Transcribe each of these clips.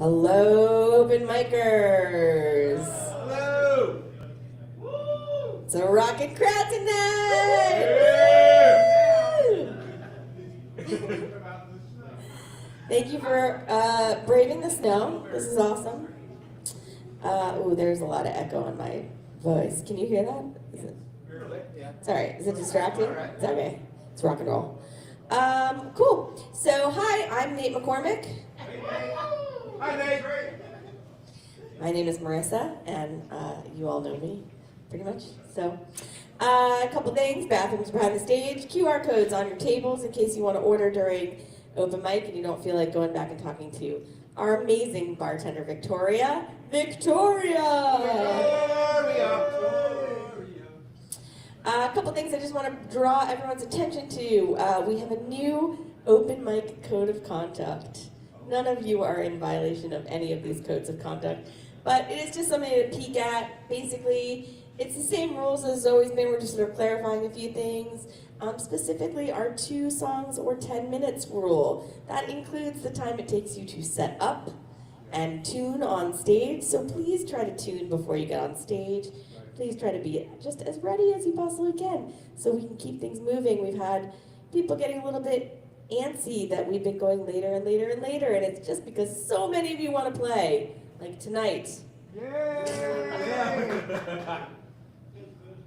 Hello, open micers. Hello. Woo. It's a rockin' crowd tonight. Woo! Thank you for braving the snow. This is awesome. Ooh, there's a lot of echo in my voice. Can you hear that? Is it? It's all right. Is it distracting? It's okay. It's rock and roll. Cool. So, hi, I'm Nate McCormick. Hi, Nate. My name is Marissa, and you all know me, pretty much. So, a couple things: bathrooms behind the stage, QR codes on your tables in case you want to order during open mic and you don't feel like going back and talking to our amazing bartender, Victoria. A couple things I just want to draw everyone's attention to. We have a new open mic code of conduct. None of you are in violation of any of these codes of conduct, but it is just something to peek at. Basically, it's the same rules as it's always been. We're just sort of clarifying a few things. Specifically, our 2 songs or 10 minutes rule. That includes the time it takes you to set up and tune on stage. So please try to tune before you get on stage. Please try to be just as ready as you possibly can so we can keep things moving. We've had people getting a little bit antsy that we've been going later and later and later, and it's just because so many of you want to play, like tonight. Yay!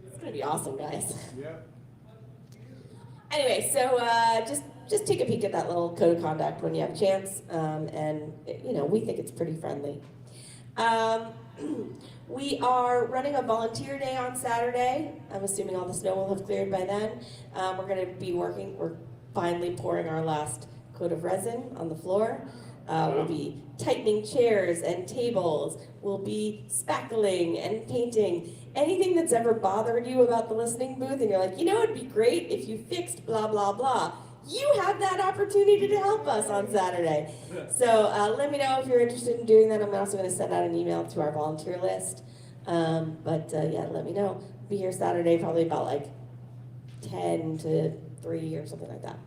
It's gonna be awesome, guys. Yeah. Anyway, so just take a peek at that little code of conduct when you have a chance, and we think it's pretty friendly. We are running a volunteer day on Saturday. I'm assuming all the snow will have cleared by then. We're going to be we're finally pouring our last coat of resin on the floor. We'll be tightening chairs and tables. We'll be spackling and painting. Anything that's ever bothered you about the listening booth and you're like, it'd be great if you fixed blah, blah, blah. You have that opportunity to help us on Saturday. So let me know if you're interested in doing that. I'm also going to send out an email to our volunteer list. Yeah, let me know. Be here Saturday, probably about like 10 to 3 or something like that.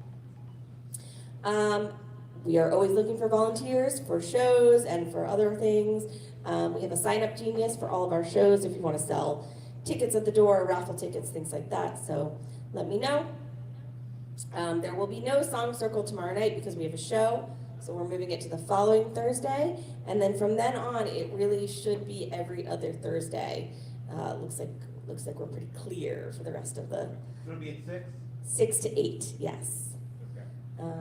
We are always looking for volunteers for shows and for other things. We have a sign-up genius for all of our shows if you want to sell tickets at the door, raffle tickets, things like that. So let me know. There will be no song circle tomorrow night because we have a show. So we're moving it to the following Thursday. And then from then on, it really should be every other Thursday. Looks like we're pretty clear for the rest of the... It'll be at 6? 6 to 8, yes. Okay.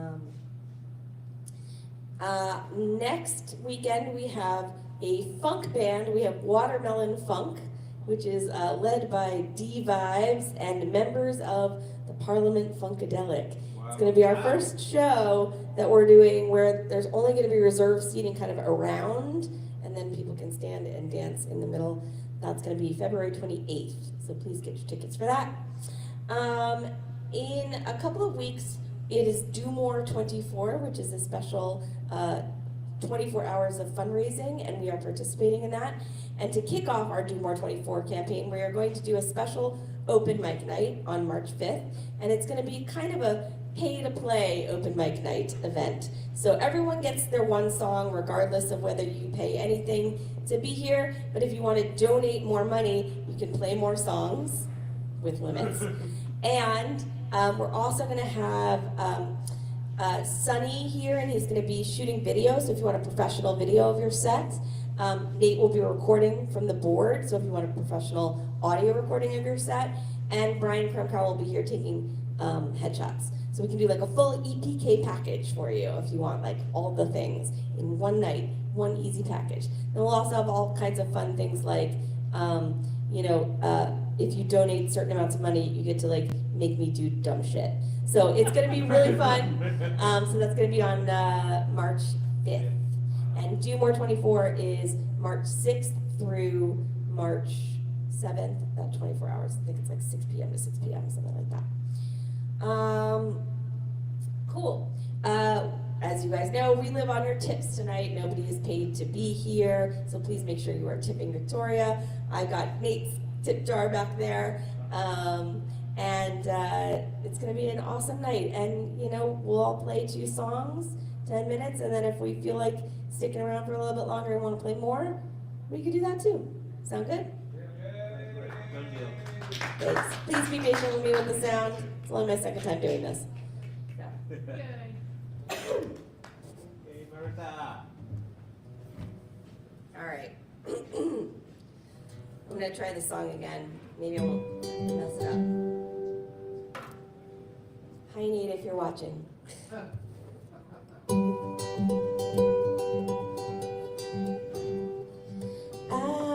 Next weekend we have a funk band. We have Watermelon Funk, which is led by D Vibes and members of the Parliament Funkadelic. Wow. It's going to be our first show that we're doing where there's only going to be reserved seating kind of around, and then people can stand and dance in the middle. That's going to be February 28th, so please get your tickets for that. In a couple of weeks, it is Do More 24, which is a special 24 hours of fundraising, and we are participating in that. And to kick off our Do More 24 campaign, we are going to do a special open mic night on March 5th, and it's going to be kind of a pay-to-play open mic night event. So everyone gets their one song, regardless of whether you pay anything to be here, but if you want to donate more money, you can play more songs with limits. And we're also going to have Sunny here, and he's going to be shooting video, so if you want a professional video of your set, Nate will be recording from the board, so if you want a professional audio recording of your set, and Brian Krumkar will be here taking headshots. So we can do like a full EPK package for you if you want like all the things in one night, one easy package. Then we'll also have all kinds of fun things like, if you donate certain amounts of money, you get to like make me do dumb shit. So it's gonna be really fun. So that's gonna be on March 5th. And Do More 24 is March 6th through March 7th, that 24 hours. I think it's like 6 p.m. to 6 p.m., something like that. Cool. As you guys know, we live on your tips tonight. Nobody is paid to be here, so please make sure you are tipping Victoria. I got Nate's tip jar back there. And it's going to be an awesome night. And, we'll all play 2 songs 10 minutes, and then if we feel like sticking around for a little bit longer and want to play more, we could do that too. Sound good? Good deal. Thanks. Please be patient with me with the sound. It's only my second time doing this. Hey, Marissa. All right. I'm going to try this song again. Maybe I won't mess it up. Hi, Nate, if you're watching. I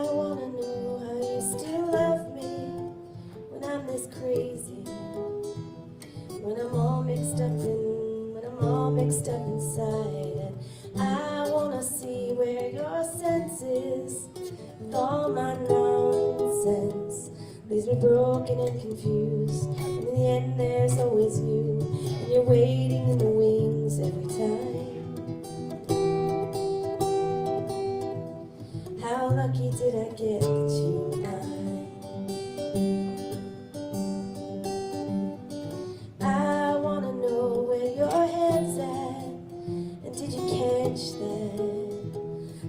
want to know how you still love me when I'm this crazy, when I'm all mixed up inside, and I want to see where your sense is with all my nonsense leaves me broken and confused, and in the end there's always you, and you're waiting in the wings every time. How lucky did I get that you were mine? I wanna know where your head's at, and did you catch that?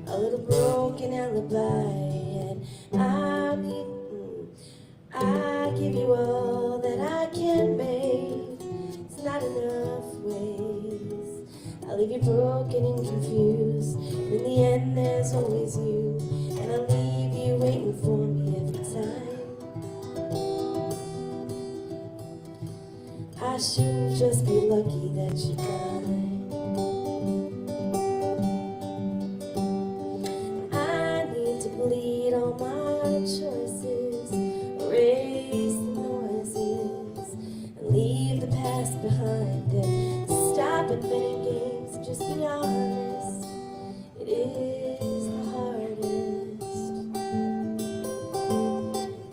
A little broken alibi, and I give you all that I can make. It's not enough ways. I'll leave you broken and confused. In the end, there's always you, and I'll leave you waiting for me every time. I shouldn't just be lucky that you're mine. I need to bleed all my choices, erase the noises, and leave the past behind, and stop inventing games and just be honest. It is the hardest,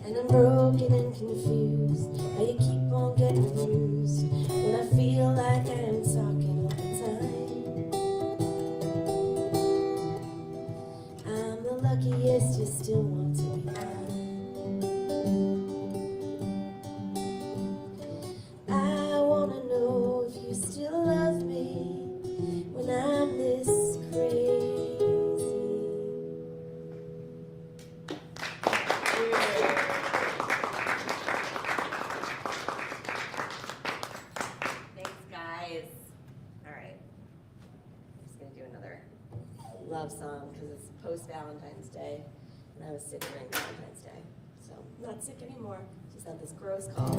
and I'm broken and confused. How you keep on getting bruised when I feel like I am talking all the time. I'm the luckiest you still want to be mine. I wanna know if you still love me when I'm this crazy. Thanks, guys. All right. I'm just going to do another love song because it's post-Valentine's Day, and I was sick during Valentine's Day. So I'm not sick anymore. Just had this gross cough.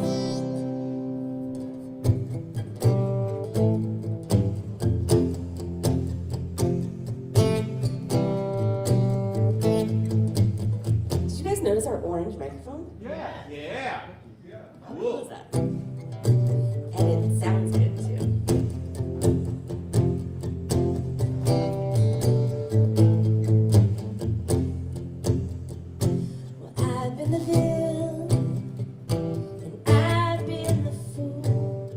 Did you guys notice our orange microphone? Yeah. Yeah. How Cool. cool is that? And it sounds good too. Well, I've been the villain, and I've been the fool.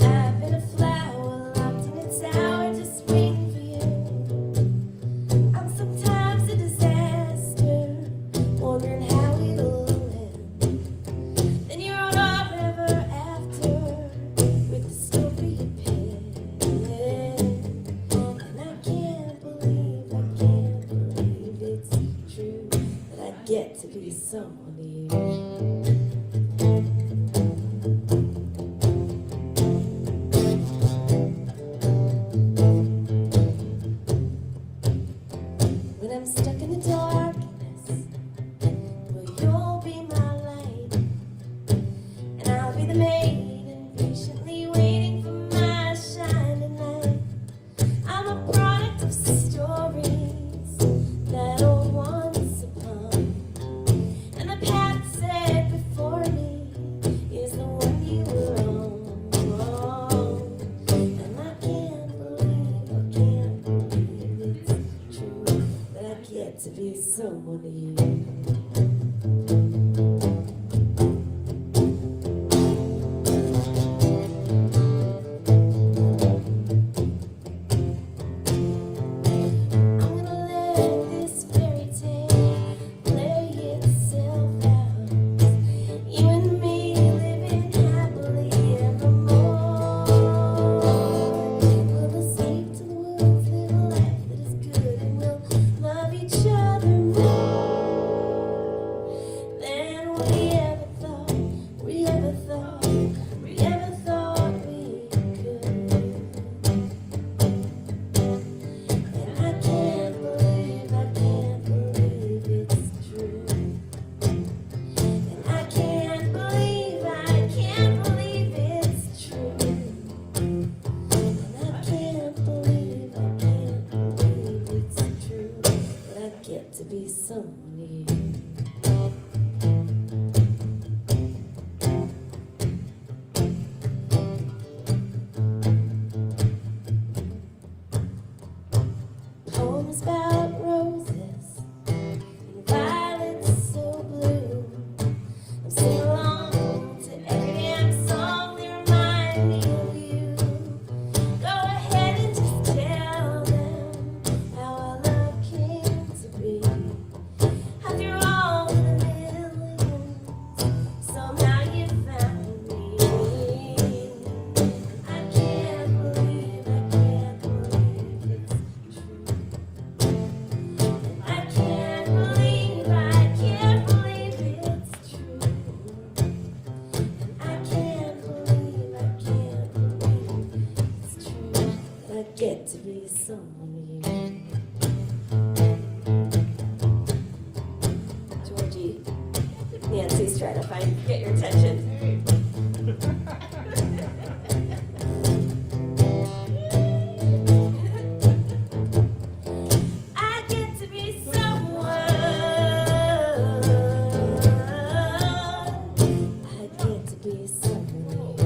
I've been a flower locked in a tower just waiting for you. I'm sometimes a disaster, wondering how it'll end. Then you wrote off ever after with the story you pinned. And I can't believe it's true that I get to be someone to you. When I'm stuck in the darkness, well, you'll be my light, and I'll be the maiden patiently waiting for my shining light. I'm a product of stories that old once upon, and the path set before me is the one you were on. And I can't believe it's true that I get to be someone to you. I'm gonna let this fairy tale play itself out. You and me living happily evermore. Will the sleep get to be someone new. Poems about roses and violets so blue. I'm singing along to every damn song they remind me of you. Go ahead and just tell them how our love came to be. After all the millions, somehow you found me. I can't believe it's true. I can't believe it's true. I can't believe it's true. I get to be someone new. Georgie, Nancy's trying to get your attention. I get to be someone. I get to be someone.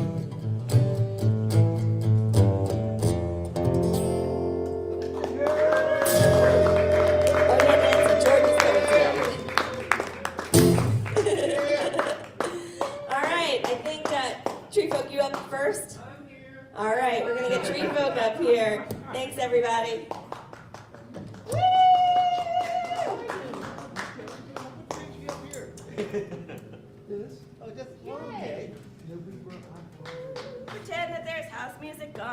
Oh yeah, Nancy, Georgie's coming today. All right, I think Tree Folk, you up first? I'm here. All right, we're gonna get Tree Folk up here. Thanks, everybody. Oh, just okay. Pretend that there's house music on.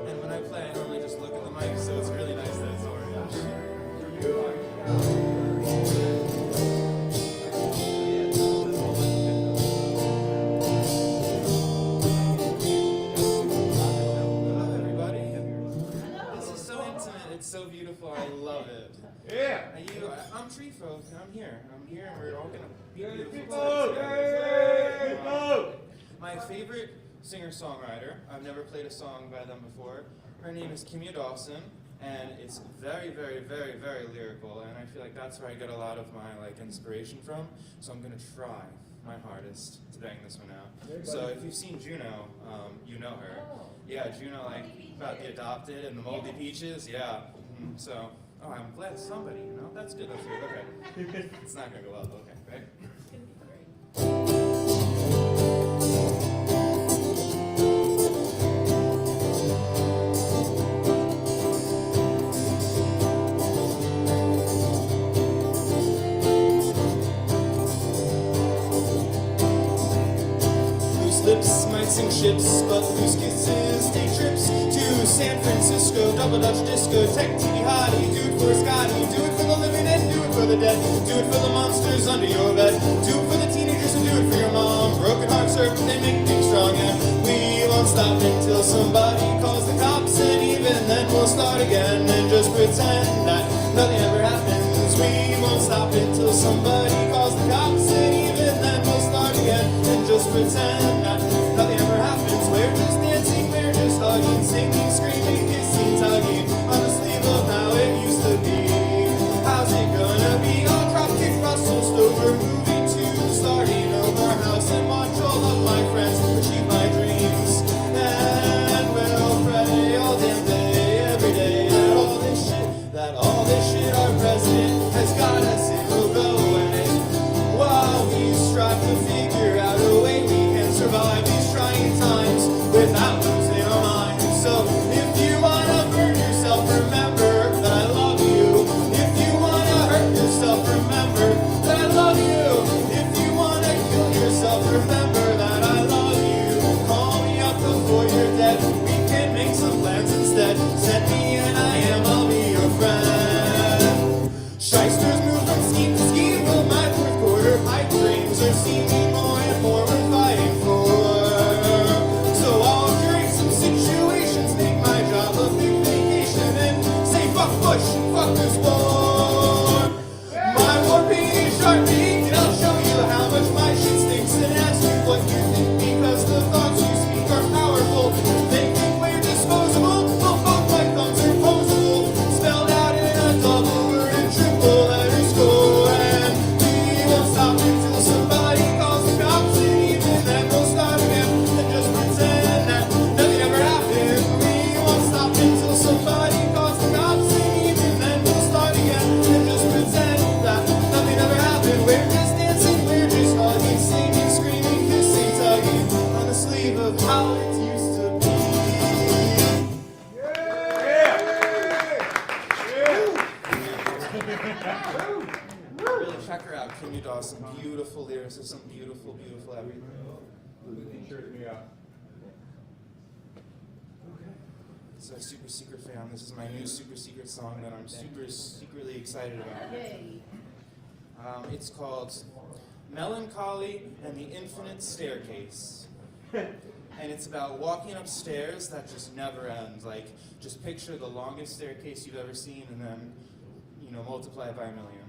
And when I play, I normally just look at the mic, so it's really nice that it's Hello, everybody. This is so intimate. It's so beautiful. I love it. Yeah. I'm Tree Folk. I'm here, and we're all gonna be beautiful. People. together. People. My favorite singer-songwriter. I've never played a song by them before. Her name is Kimya Dawson, and it's very, very, very, very lyrical. And I feel like that's where I get a lot of my inspiration from. So I'm gonna try my hardest to bang this one out. So if you've seen Juno, you know her. Yeah, Juno, about the adopted and the moldy peaches. Yeah. So, I'm glad somebody. That's good. That's good. Okay. It's not gonna go well. Okay, right? Loose lips might sink ships, but loose kisses take trips to San Francisco, double Dutch disco, tech TV hottie. Do it for Scotty, do it for the living and do it for the dead. Do it for the monsters under your bed. Do it for the teenagers and do it for your mom. Broken hearts hurt, but they make things strong, and we won't stop until somebody calls the cops, and even then we'll start again and just pretend that nothing ever happens. We won't stop until somebody calls the cops, and even then we'll start again and just pretend that nothing ever happens. We're just dancing, we're just hugging, singing, screaming, kissing, tugging on the sleeve of how it used to be. How's it gonna be? I'll drop kick Russell Stover, moving to starting over house and watch all of my friends achieve my dreams. And we'll pray all damn day, every day, that all this shit our president has got us, it will go away. While we strive to figure out a way we can survive these trying times without how it used to be. Really check her out, Kimmy Dawson. Beautiful lyrics of some beautiful, beautiful everything. So super secret fan, this is my new super secret song that I'm super secretly excited about. It's called Melancholy and the Infinite Staircase. And it's about walking upstairs that just never ends. Like, just picture the longest staircase you've ever seen and then, you know, multiply it by a million.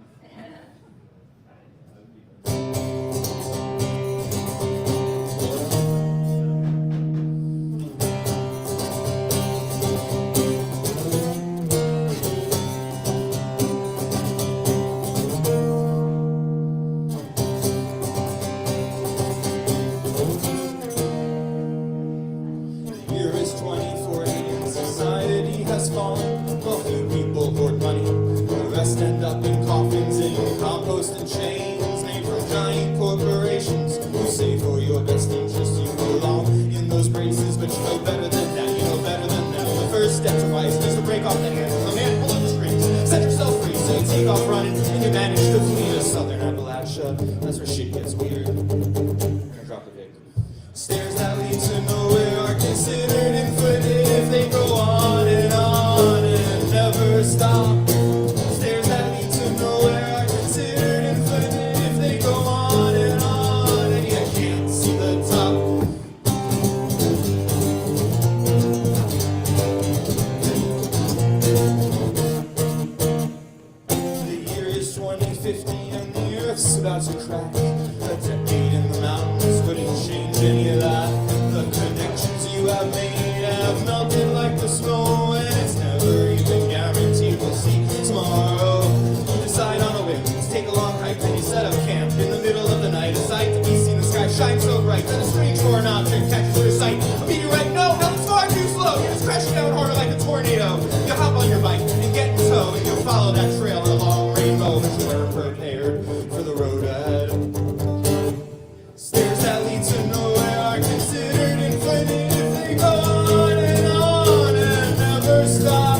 Well, few people hoard money, the rest end up in coffins in compost and chains made from giant corporations who say for your best interest you belong in those braces, but you know better than that, you know better than that. The first step to rise is to break off the hand from the man pulling the strings, set yourself free, so you take off running and you manage to flee to southern Appalachia. That's where shit gets weird. I'm gonna drop the pic. Stairs that lead to nowhere are considered infinite if they go on and never stop. Stairs that lead to nowhere are considered infinite if they go on and you can't see the top. The year is 2050 and the earth's about to crack. A decade in the mountains wouldn't change any of that. The connections you have made have melted like the snow, and it's never even guaranteed we'll see tomorrow. You decide on a whim, take a long hike, then you set up camp in the middle of the night. A sight to be seen, the sky shines so bright that a strange foreign object catches your sight. A meteorite, no, it's far too slow. Yeah, it's crashing down harder like a tornado. You hop on your bike and get in tow, and you'll follow that trail in a long rainbow, but you weren't prepared for the road ahead. Stairs that lead to nowhere are considered infinite if they go on and never stop.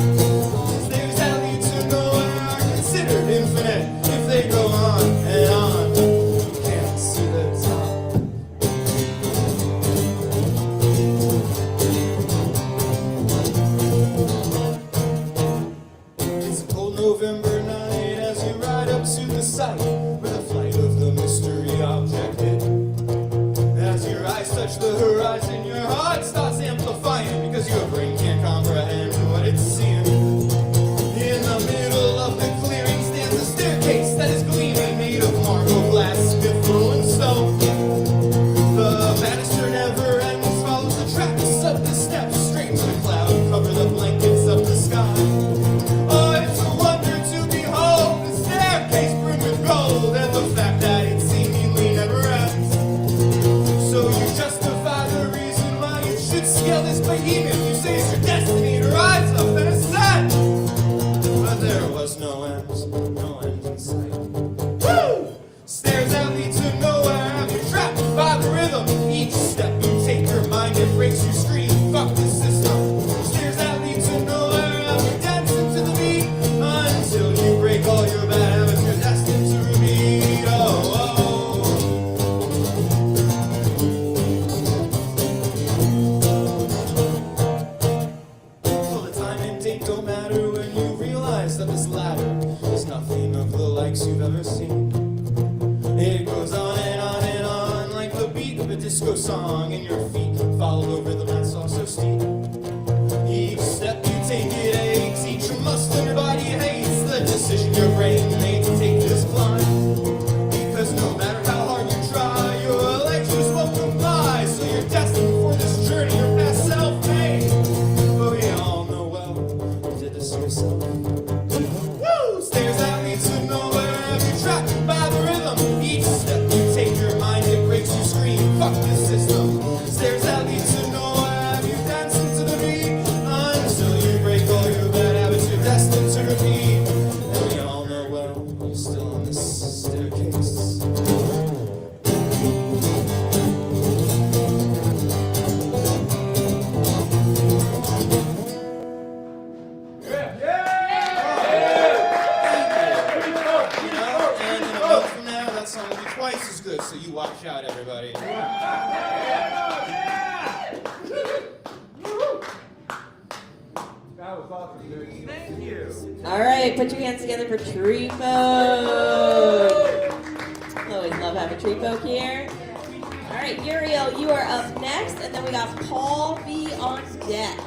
Stairs that lead to nowhere are considered infinite if they go on. You can't see the top. It's a cold November night as you ride up to the site where the flight of the mystery object hit. As your eyes touch the horizon, your heart starts amplifying because your brain can't comprehend what it's seeing. In the middle of the clearing stands a staircase that is gleaming, made of marble, glass, spiffle, and stone. The banister never ends, follows the tracks up the steps, straight to the cloud, cover the blankets of the sky. Oh, it's a wonder to behold, the staircase brimmed with gold, and the fact that it seemingly never ends. So you justify the reason why you should scale this behemoth. You say it's your destiny to rise up and ascend. But there was no end in sight. Woo! Stairs that lead to nowhere, and you're trapped by the rhythm. Each step you take, your mind it breaks, you scream, fuck this system. Stairs that lead to nowhere, and you dance into the beat until you break all your bad habits. You're destined to repeat. Oh, oh. Well, the time and date don't matter when you realize that this ladder is nothing of the likes you've ever seen. It goes on and on and on like the beat of a disco song, and your feet fall over the mat so All right, put your hands together for Tree Folk. Always love having Tree Folk here. All right, Uriel, you are up next, and then we got Paul B on deck.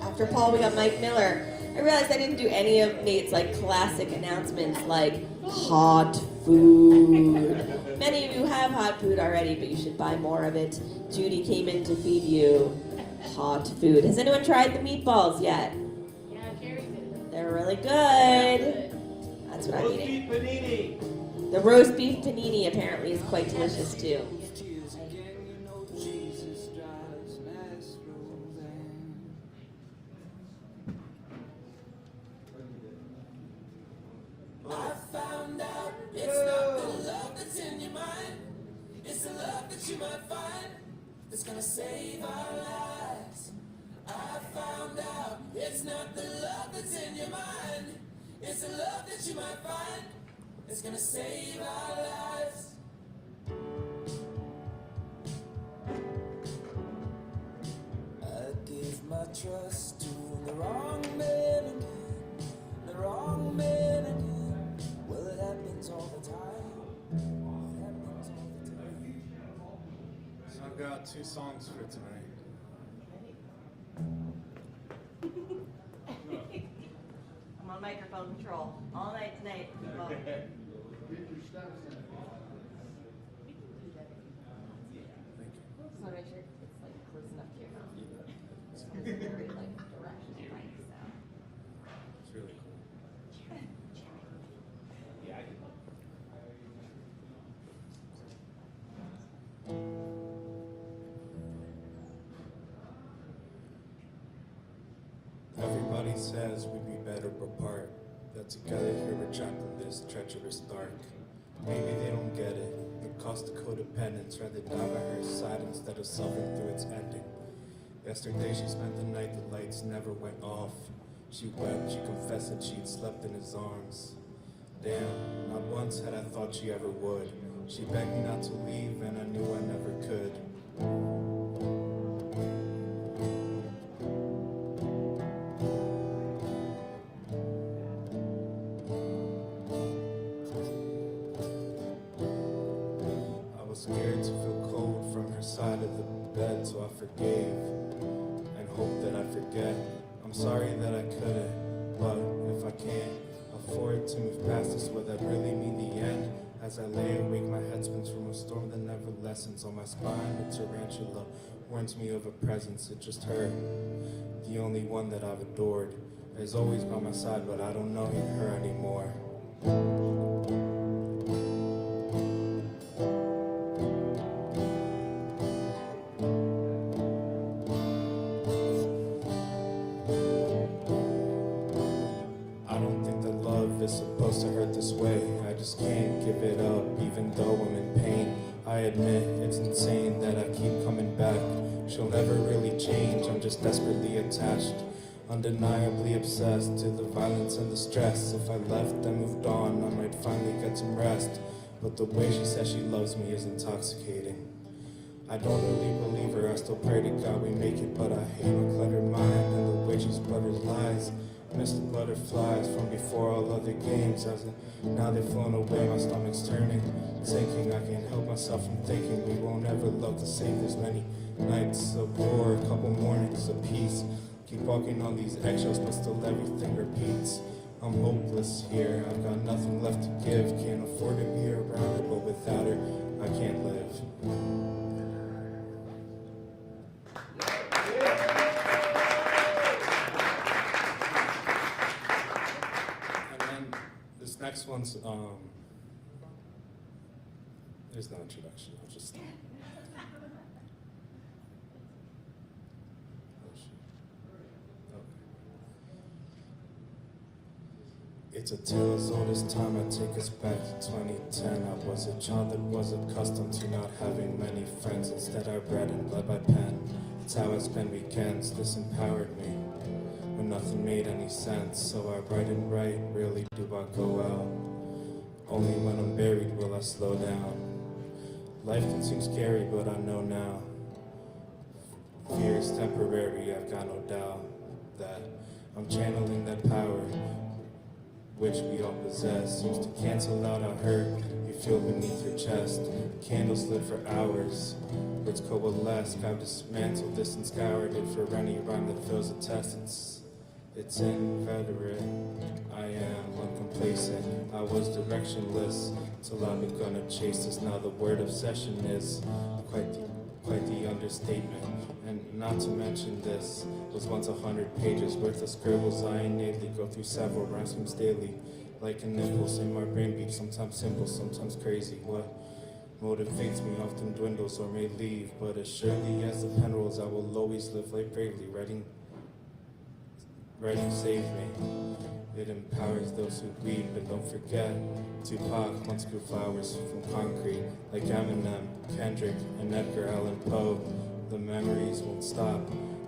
After Paul, we got Mike Miller. I realized I didn't do any of Nate's classic announcements like hot food. Many of you have hot food already, but you should buy more of it. Judy came in to feed you hot food. Has anyone tried the meatballs yet? Yeah, Carrie did. They're really good. That's what I'm Roast eating. beef panini. The roast beef panini apparently is quite delicious too. I found out it's not the love that's in your mind, it's the love that you might find that's gonna save our lives. I found out it's not the love that's in your mind, it's the love that you might find that's gonna save our lives. I gave my trust to the wrong man again, the wrong man again. Well, it happens all the time. It happens all the time. So I've got 2 songs for tonight. I'm on microphone control all night tonight. Well, just want to make sure it's close enough to your mouth. It's very directional mic, so. It's really cool. Everybody says we'd be better apart, that together here we're trapped in this treacherous dark. Maybe they don't get it, the cost of codependence, rather die by her side instead of suffering through its ending. Yesterday she spent the night, the lights never went off. She wept, she confessed that she'd slept in his arms. Damn, not once had I thought she ever would. She begged me not to leave and I knew I never could. Scared to feel cold from her side of the bed, so I forgave and hoped that I forget. I'm sorry that I couldn't, but if I can't afford to move past this, would that really mean the end? As I lay awake, my head spins from a storm that never lessens. On my spine, a tarantula warns me of a presence. It's just her, the only one that I've adored, is always by my side, but I don't know her anymore. Supposed to hurt this way, I just can't give it up, even though I'm in pain. I admit it's insane that I keep coming back. She'll never really change, I'm just desperately attached, undeniably obsessed to the violence and the stress. If I left and moved on, I might finally get some rest. But the way she says she loves me is intoxicating. I don't really believe her, I still pray to God we make it, but I hate my cluttered mind and the way she sputters lies. Miss the butterflies from before all other games. Now they've flown away, my stomach's turning, sinking. I can't help myself from thinking we won't ever love the same. There's many nights of war, a couple mornings of peace. Keep walking on these eggshells, but still everything repeats. I'm hopeless here, I've got nothing left to give. Can't afford to be around her, but without her, I can't live. Next one's, there's no introduction, I'll just... It's a tale as old as time, I take us back to 2010. I was a child that was accustomed to not having many friends. Instead I read and led by pen. It's how I spend weekends, this empowered me when nothing made any sense. So I write and write, rarely do I go out. Only when I'm buried will I slow down. Life can seem scary, but I know now. Fear is temporary, I've got no doubt that I'm channeling that power which we all possess. Seems to cancel out our hurt you feel beneath your chest. Candles lit for hours, words coalesce. I've dismantled this and scoured it for any rhyme that fills a test. It's inveterate. I am uncomplacent. I was directionless till I begun to chase this. Now the word obsession is quite the understatement. And not to mention this was once 100 pages worth of scribbles. I innately go through several rhymes daily, like an impulse in my brain beats. Sometimes simple, sometimes crazy. What motivates me often dwindles or may leave, but as surely as the pen rolls, I will always live life bravely. Writing saves me. It empowers those who read, but don't forget, Tupac once grew flowers from concrete, like Eminem, Kendrick, and Edgar Allan Poe. The memories won't stop,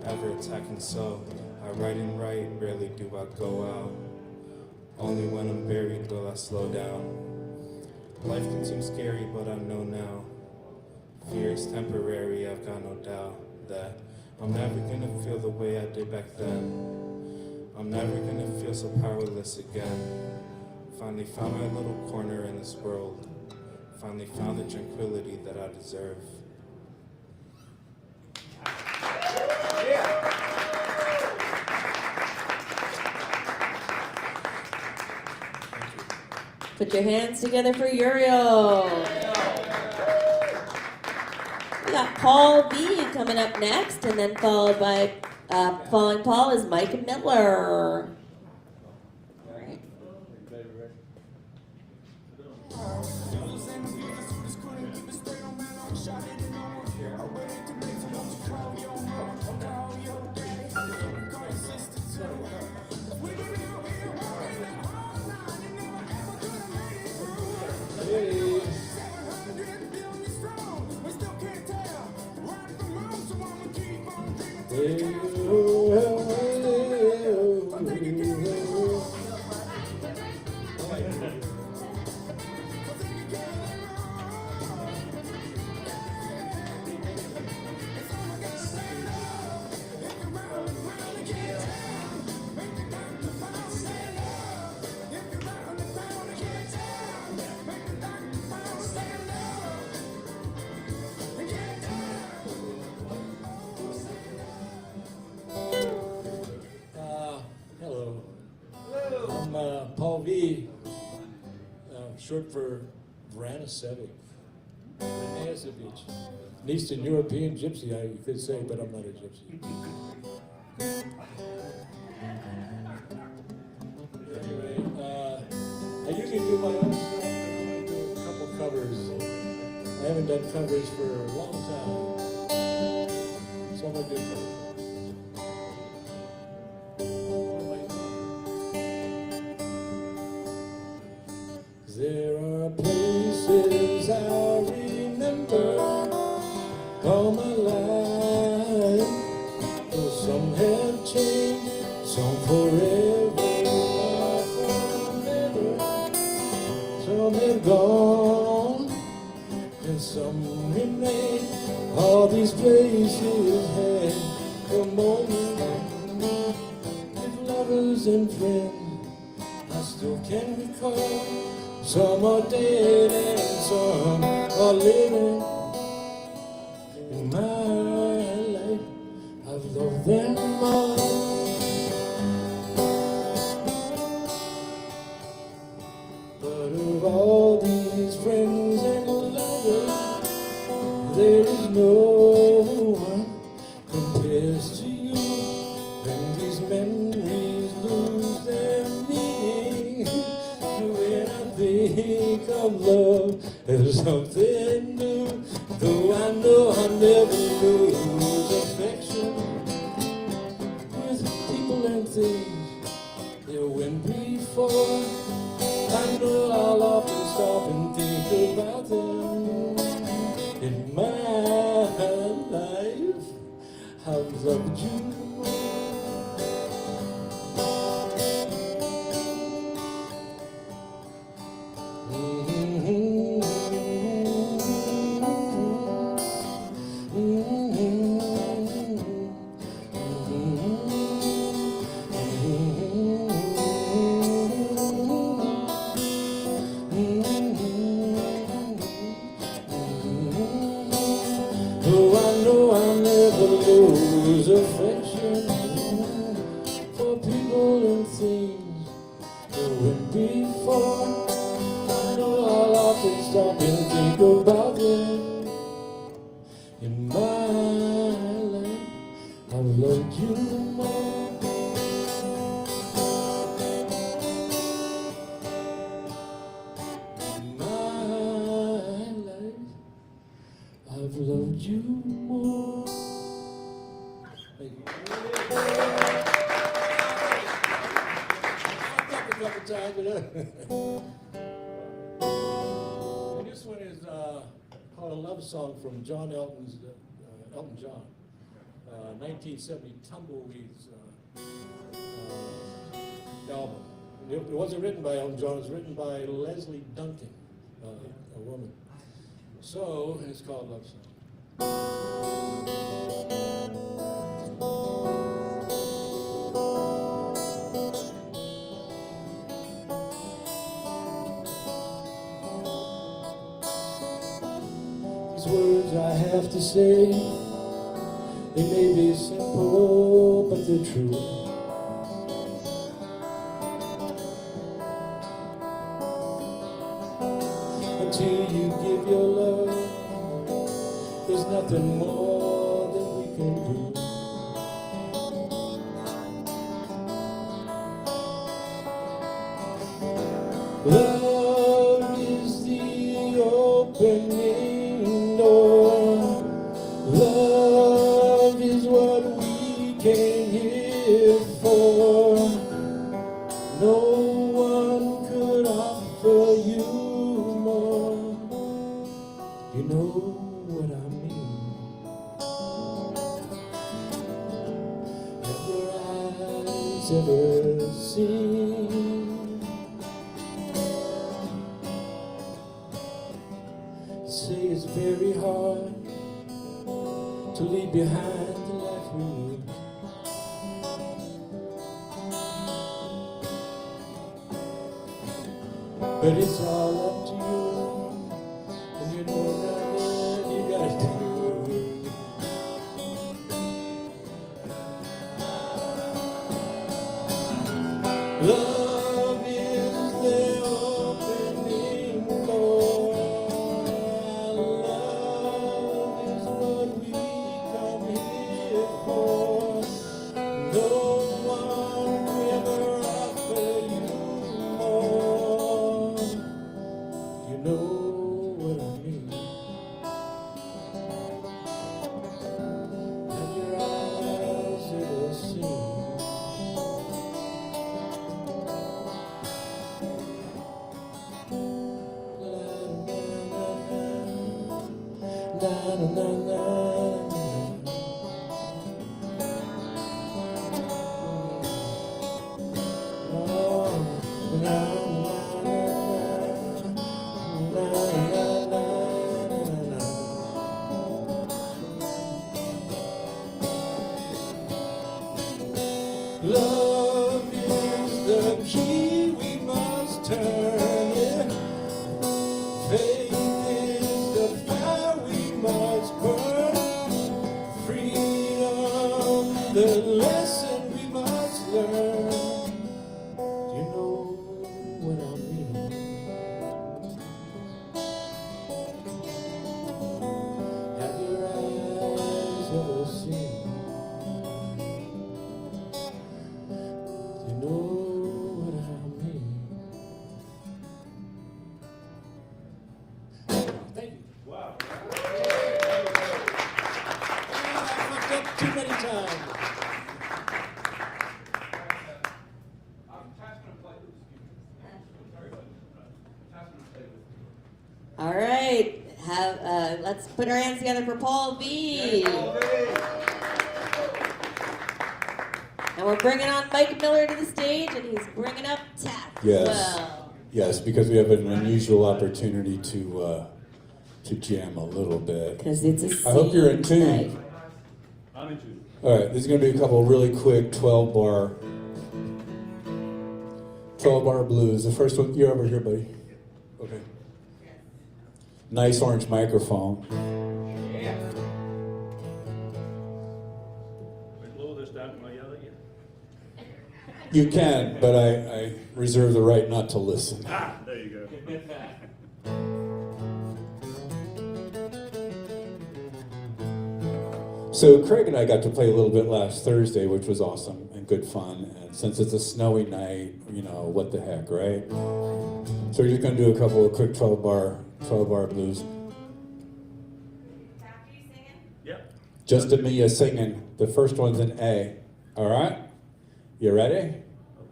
ever attacking so. I write and write, rarely do I go out. Only when I'm buried will I slow down. Life can seem scary, but I know now. Fear is temporary, I've got no doubt that I'm never gonna feel the way I did back then. I'm never gonna feel so powerless again. Finally found my little corner in this world. Finally found the tranquility that I deserve. Put your hands together for Uriel. We got Paul B coming up next, and then followed by following Paul is Mike Miller. Paul V, short for Vranisevic. Vranisevic. An Eastern European gypsy, you could say, but I'm not a gypsy. Anyway, I usually do my own stuff. I do a couple covers. I haven't done covers for a long time. So I'm going to do covers. There are places I remember all my life. Oh, some have changed, some forever, some have gone, and some remain. All these places had a moment with lovers and friends I still can recall. Some are dead and some are living. In my life, I've loved them all. But of all these friends and lovers, there is no one compares to you. When these memories lose their meaning, when I think of love as something new, though I know I'll never lose affection with people and things that went before. I know I'll often stop and think about them. In my life, I've loved you. lose affection for people and things that went before. I know I'll often stop and think about them. In my life, I've loved you more. In my life, I've loved you more. Thank you. A couple times, and this one is called a love song from John Elton's Elton John, 1970 Tumbleweeds album. It wasn't written by Elton John. It was written by Leslie Duncan, a woman. So it's called Love Song. These words I have to say, they may be simple, but they're true. Until you give your love, there's nothing more that we can do. Love is the opening door. Love is what we came here for. No one could offer you more. You know what I mean. Have your eyes ever seen say it's very hard to leave behind the life we knew. But it's all up to you, and you know nothing you gotta do. Love is the opening door. Love is what we come here for. No one will ever offer you more. You know what I mean. Have your eyes ever seen? Na na na na. Oh, na na na na na na. Love is the key we must turn. Yeah. Faith is the fire we must burn. Freedom, the lesson we must learn. You know what I mean. Have your eyes ever seen? You know what I mean. Thank you. Wow. I fucked up too many times. All right, let's put our hands together for Paul V. And we're bringing on Mike Miller to the stage, and he's bringing up Tap as Yes. well. Yes, because we have an unusual opportunity to jam a little bit. Because it's a I hope you're in scene tune. tonight. I'm in tune. All right, there's going to be a couple really quick 12-bar blues. The first one, you're over here, buddy. Okay. Nice orange microphone. that when I yell at you? You can, but I reserve the right not to listen. Ah, there you go. So Craig and I got to play a little bit last Thursday, which was awesome and good fun. And since it's a snowy night, you know, what the heck, right? So we're just gonna do a couple of quick 12 bar blues. After you singing? Yep. Just and Mia singing. The first one's in A. All right? You ready? All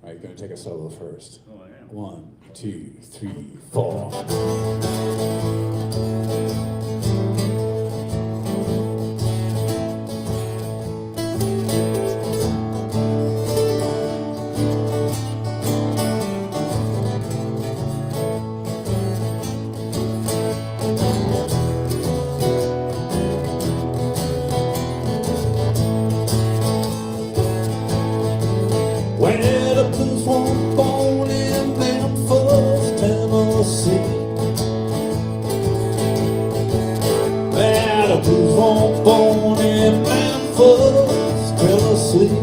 right, you're gonna take a solo first. Oh, I am. 1, 2, 3, 4. Where the blues were born in Memphis, Tennessee. Where the blues were born in Memphis, Tennessee.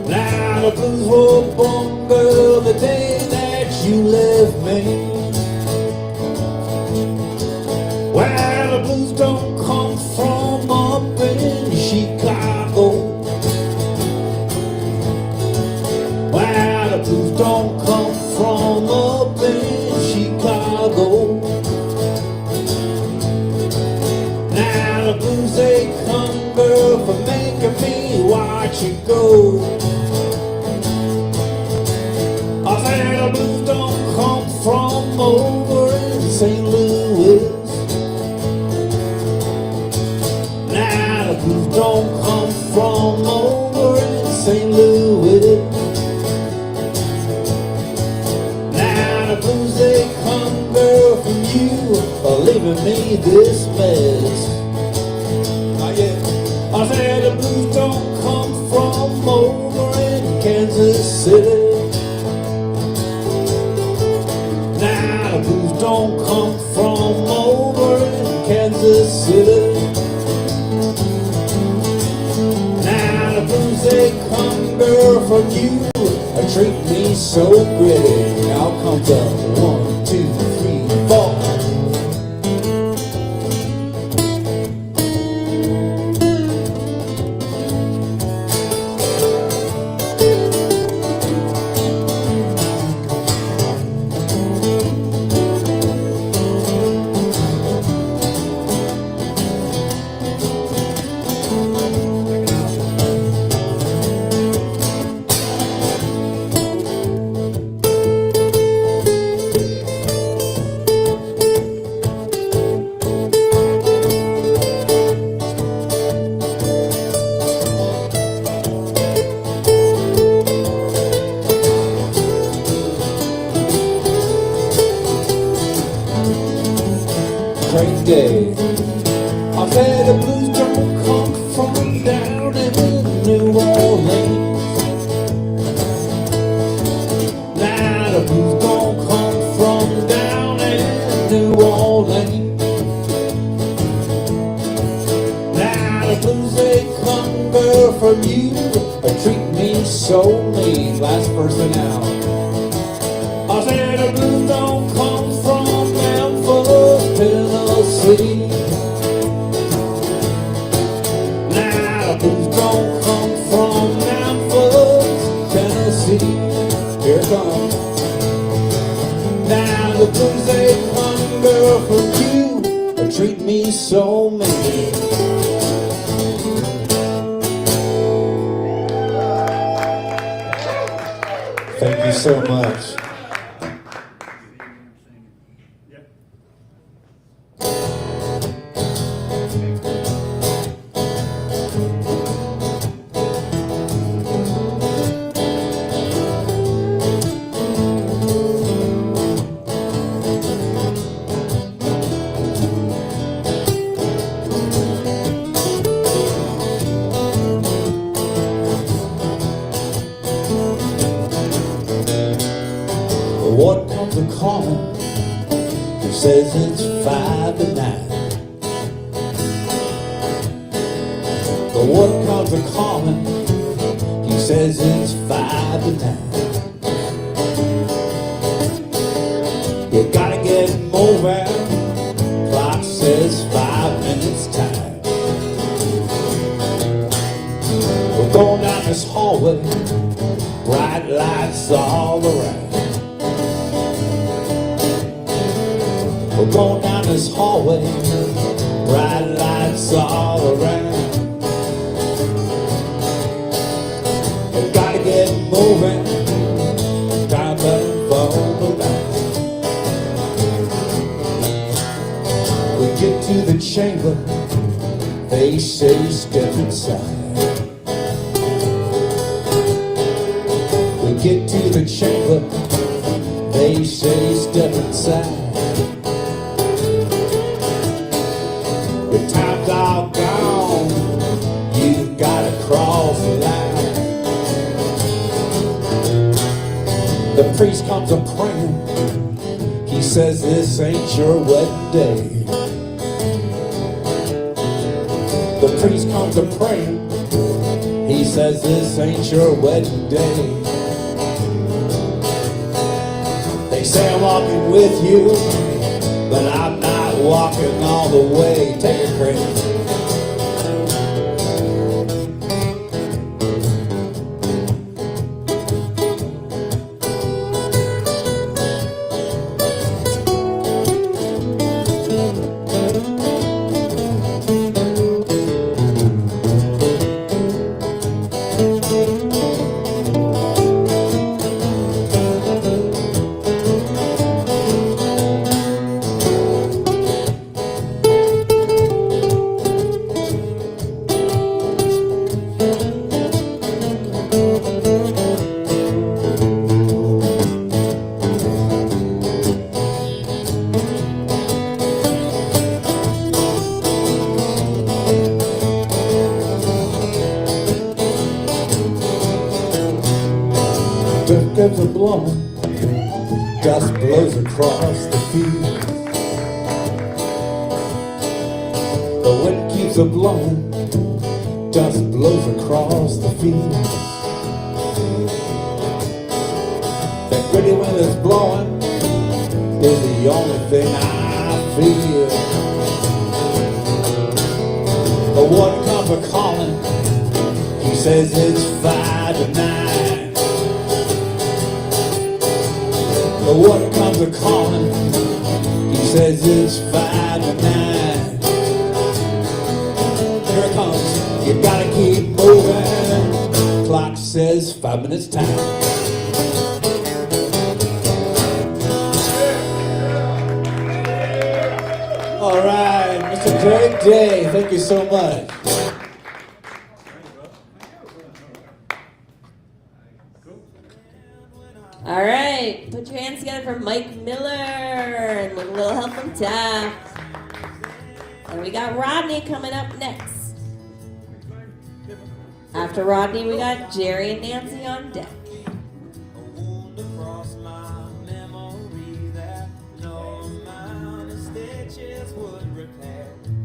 Now the blues were born, girl, the day that you left me. Where the blues don't come from up in Chicago. Where the blues don't come from up in Chicago. Now the blues they come, girl, for making me watch you go. I said the blues don't come from over in St. Louis. Now the blues don't come from over in St. Louis. Now the blues they come, girl, from you for leaving me this mess. Oh yeah. I said the blues don't come from over in Kansas City. Now the blues don't come from over in Kansas City. Now the blues they come, girl, from you. Treat me so gritty. Now comes up 1, 2, 3, 4. Great day. I said the blues don't come from down in New Orleans. Now the blues don't come from down in New Orleans. Now the blues they come, girl, from you. Treat me so mean. Last person out. I said the blues don't come from Memphis, Tennessee. Now the blues don't come from Memphis, Tennessee. Here it comes. Now the blues they come, girl, from you. Treat me so mean. Thank you so much. Yep. What comes a calling? Who says it's 5 to 9? But what comes a calling, he says it's 5 to 9. You gotta get moving, clock says 5 minutes time. We're going down this hallway, bright lights all around. We're going down this hallway, bright lights all around. We gotta get moving, time to fall back. We get to the chamber, they say step inside. We get to the chamber, they say step inside. Your time's all gone, you've gotta cross the line. The priest comes a praying, he says this ain't your wedding day. The priest comes a praying, he says this ain't your wedding day. They say I'm walking with you, but I'm not walking all the way. Take it, Chris. Biscuits are blowing, dust blows across the field. The wind keeps a blowing, dust blows across the field. That gritty wind is blowing is the only thing I feel. The water comes a calling, he says it's 5 to 9. The water comes a calling, he says it's 5 to 9. Here it comes, you gotta keep moving, clock says 5 minutes time. All right, Mr. Craig Day, thank you so much. All right, put your hands together for Mike Miller and with a little help from Taft. And we got Rodney coming up next. After Rodney, we got Jerry and Nancy on deck.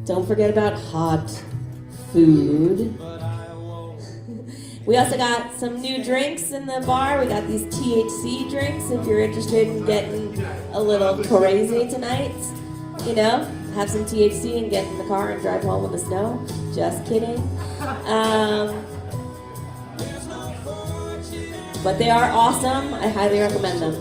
Don't forget about hot food. We also got some new drinks in the bar. We got these THC drinks if you're interested in getting a little crazy tonight. You know, have some THC and get in the car and drive home in the snow. Just kidding. But they are awesome. I highly recommend them.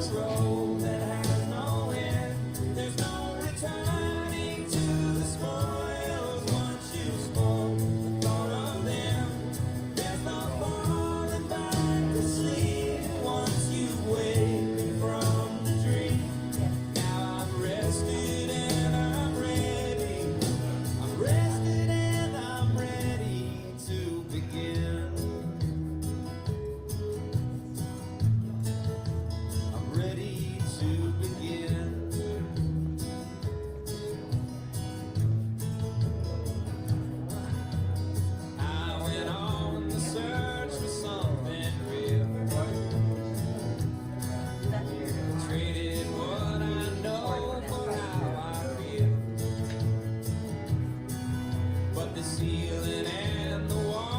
The ceiling and the wall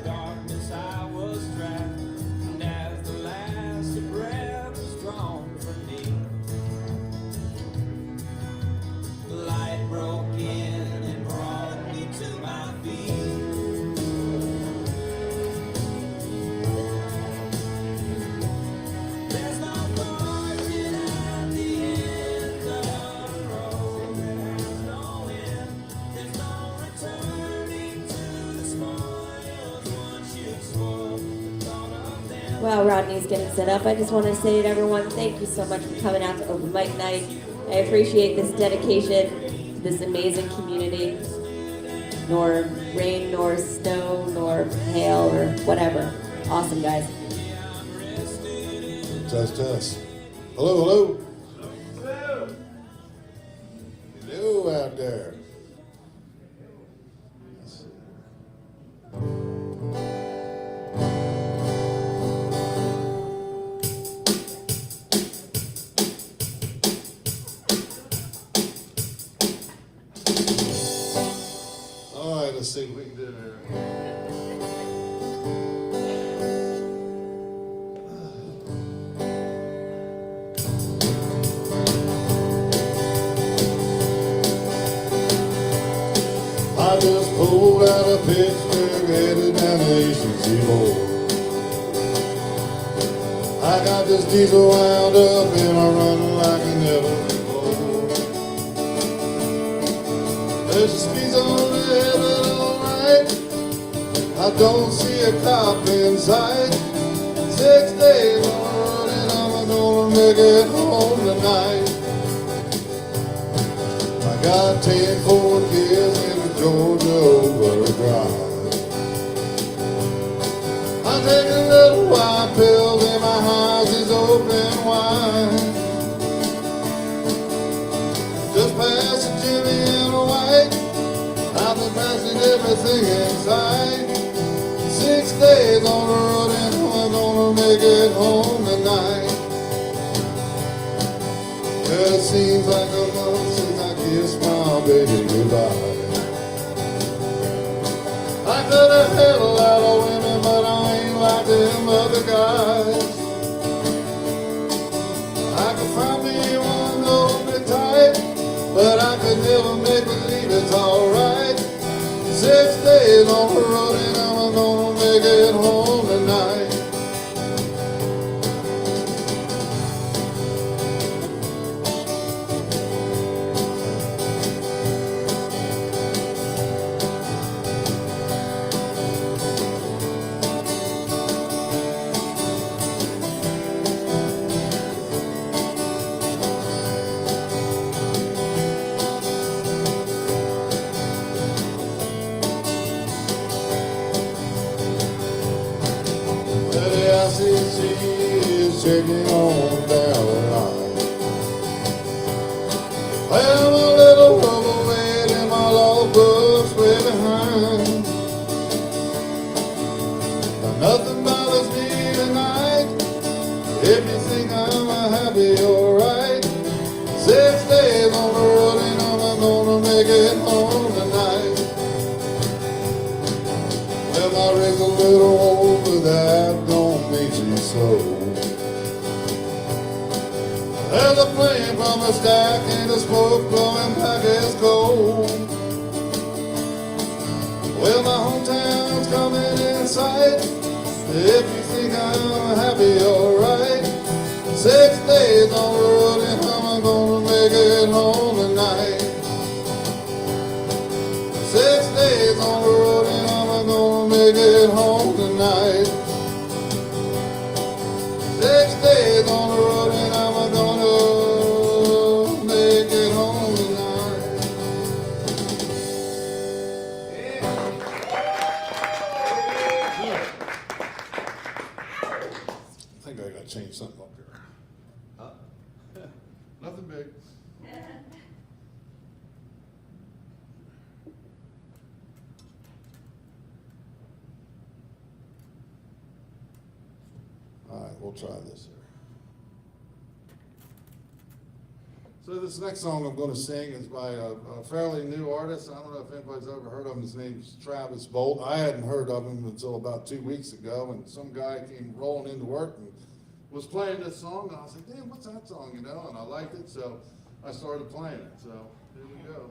darkness I was trapped, and as the last breath was drawn from me, the light broke in and brought me to my feet. There's no fortune at the end of the road. There's no end. There's no returning to the spoils once you've spoiled the thought of them. While Rodney's getting set up, I just want to say to everyone, thank you so much for coming out to Open Mic Night. I appreciate this dedication to this amazing community. Nor rain, nor snow, nor hail, or whatever. Awesome, guys. Test, test. Hello, hello. Hello out there. All right, let's see what we can do here. I just pulled out of Pittsburgh, headed down the eastern seaboard. I got this diesel wound up and I'm running like a never before. There's a speed zone ahead, but alright. I don't see a cop in sight. 6 days on the road and I'm gonna make it home tonight. I got 10 Ford kids in the Georgia overdrive. I'm taking little white pills and my house is open wide. Just past the Jimmy and a White, I've been passing everything inside. 6 days on the road and I'm gonna make it home tonight. Well, it seems like a month since I kissed my baby goodbye. I could have had a lot of women, but I ain't like them other guys. I could find me one to hold me tight, but I could never make believe it's alright. 6 days on the road and I'm gonna make it home tonight. Taking on down the line. Well, my little overweight and my logbook's way behind. But nothing bothers me tonight. If you think I'm happy, alright. 6 days on the road and I'm gonna make it home tonight. Well, my rig's a little old, but that don't mean she's slow. There's a flame from a stack and the smoke blowing back as cold. Well, my hometown's coming in sight. If you think I'm happy, alright. 6 days on the road and I'm gonna make it home tonight. 6 days on the road and I'm gonna make it home tonight. 6 days on the road and I'm gonna make it home tonight. I think I gotta change something up here. Nothing big. All right, we'll try this here. So this next song I'm going to sing is by a fairly new artist. I don't know if anybody's ever heard of him. His name's Travis Bolt. I hadn't heard of him until about 2 weeks ago, and some guy came rolling into work and was playing this song, and I was like, damn, what's that song, you know? And I liked it, so I started playing it. So here we go.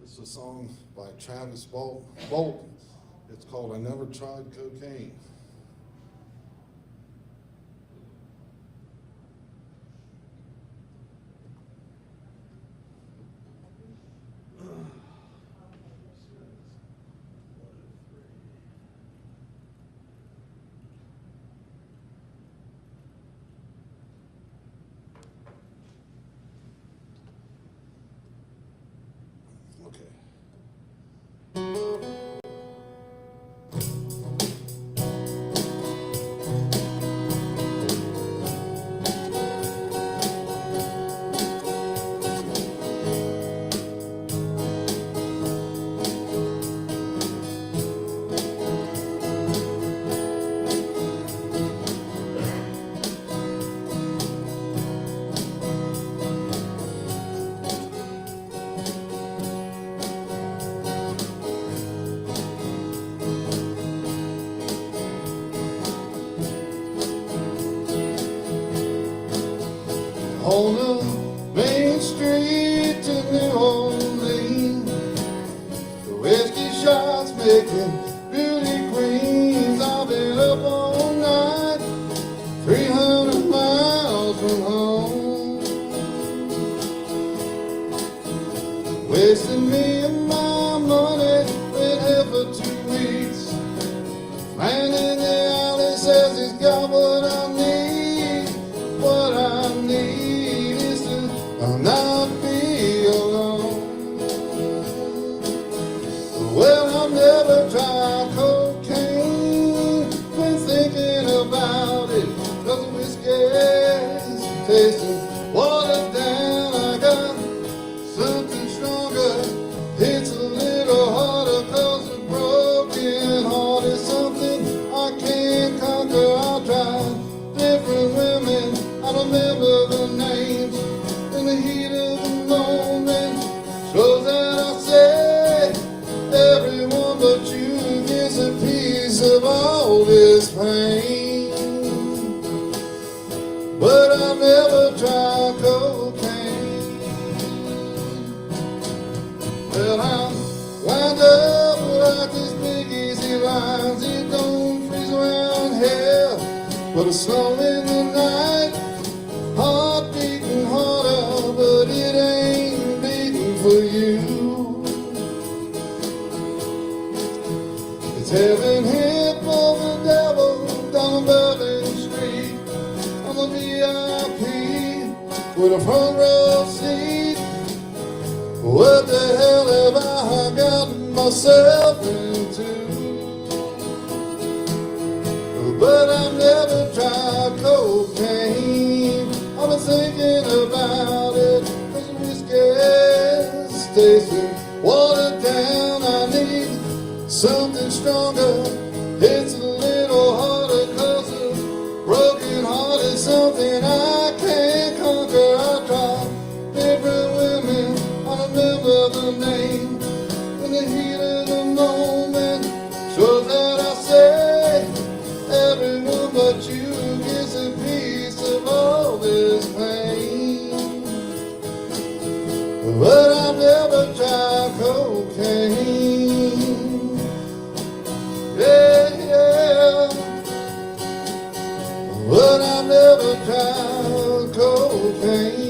This is a song by Travis Bolt. It's called I Never Tried Cocaine. Okay. On the main street to New Orleans, the whiskey shots making beauty queens. I've been up all night, 300 miles from home, wasting me and my money, been here for 2 weeks. Man in the alley says he's got what I need, what I need is to not be alone. Well, I've never tried cocaine, been thinking about it, 'cause the whiskey's tasting watered down. I got something stronger, it's a little harder, 'cause a broken heart is something I can't conquer. I've tried different women, I remember the names, in the heat of the moment, shows that I say, everyone but you gets a piece of all this pain. But I've never tried cocaine. Well, I'm wound up like this big easy lines. It don't freeze around here, but it's slow in the night. Heart beating harder, but it ain't beating for you. It's heaven hit for the devil down Bourbon Street. I'm a VIP with a front row seat. What the hell have I gotten myself into? But I've never tried cocaine. I've been thinking about it, 'cause the whiskey's tasting watered down. I need something stronger, it's a little harder, 'cause a broken heart is something I can't conquer. I tried different women, I remember the name, in the heat of the moment, shows that I say, everyone but you gets a piece of all this pain. But I've never tried cocaine. Yeah, yeah. But I've never tried cocaine.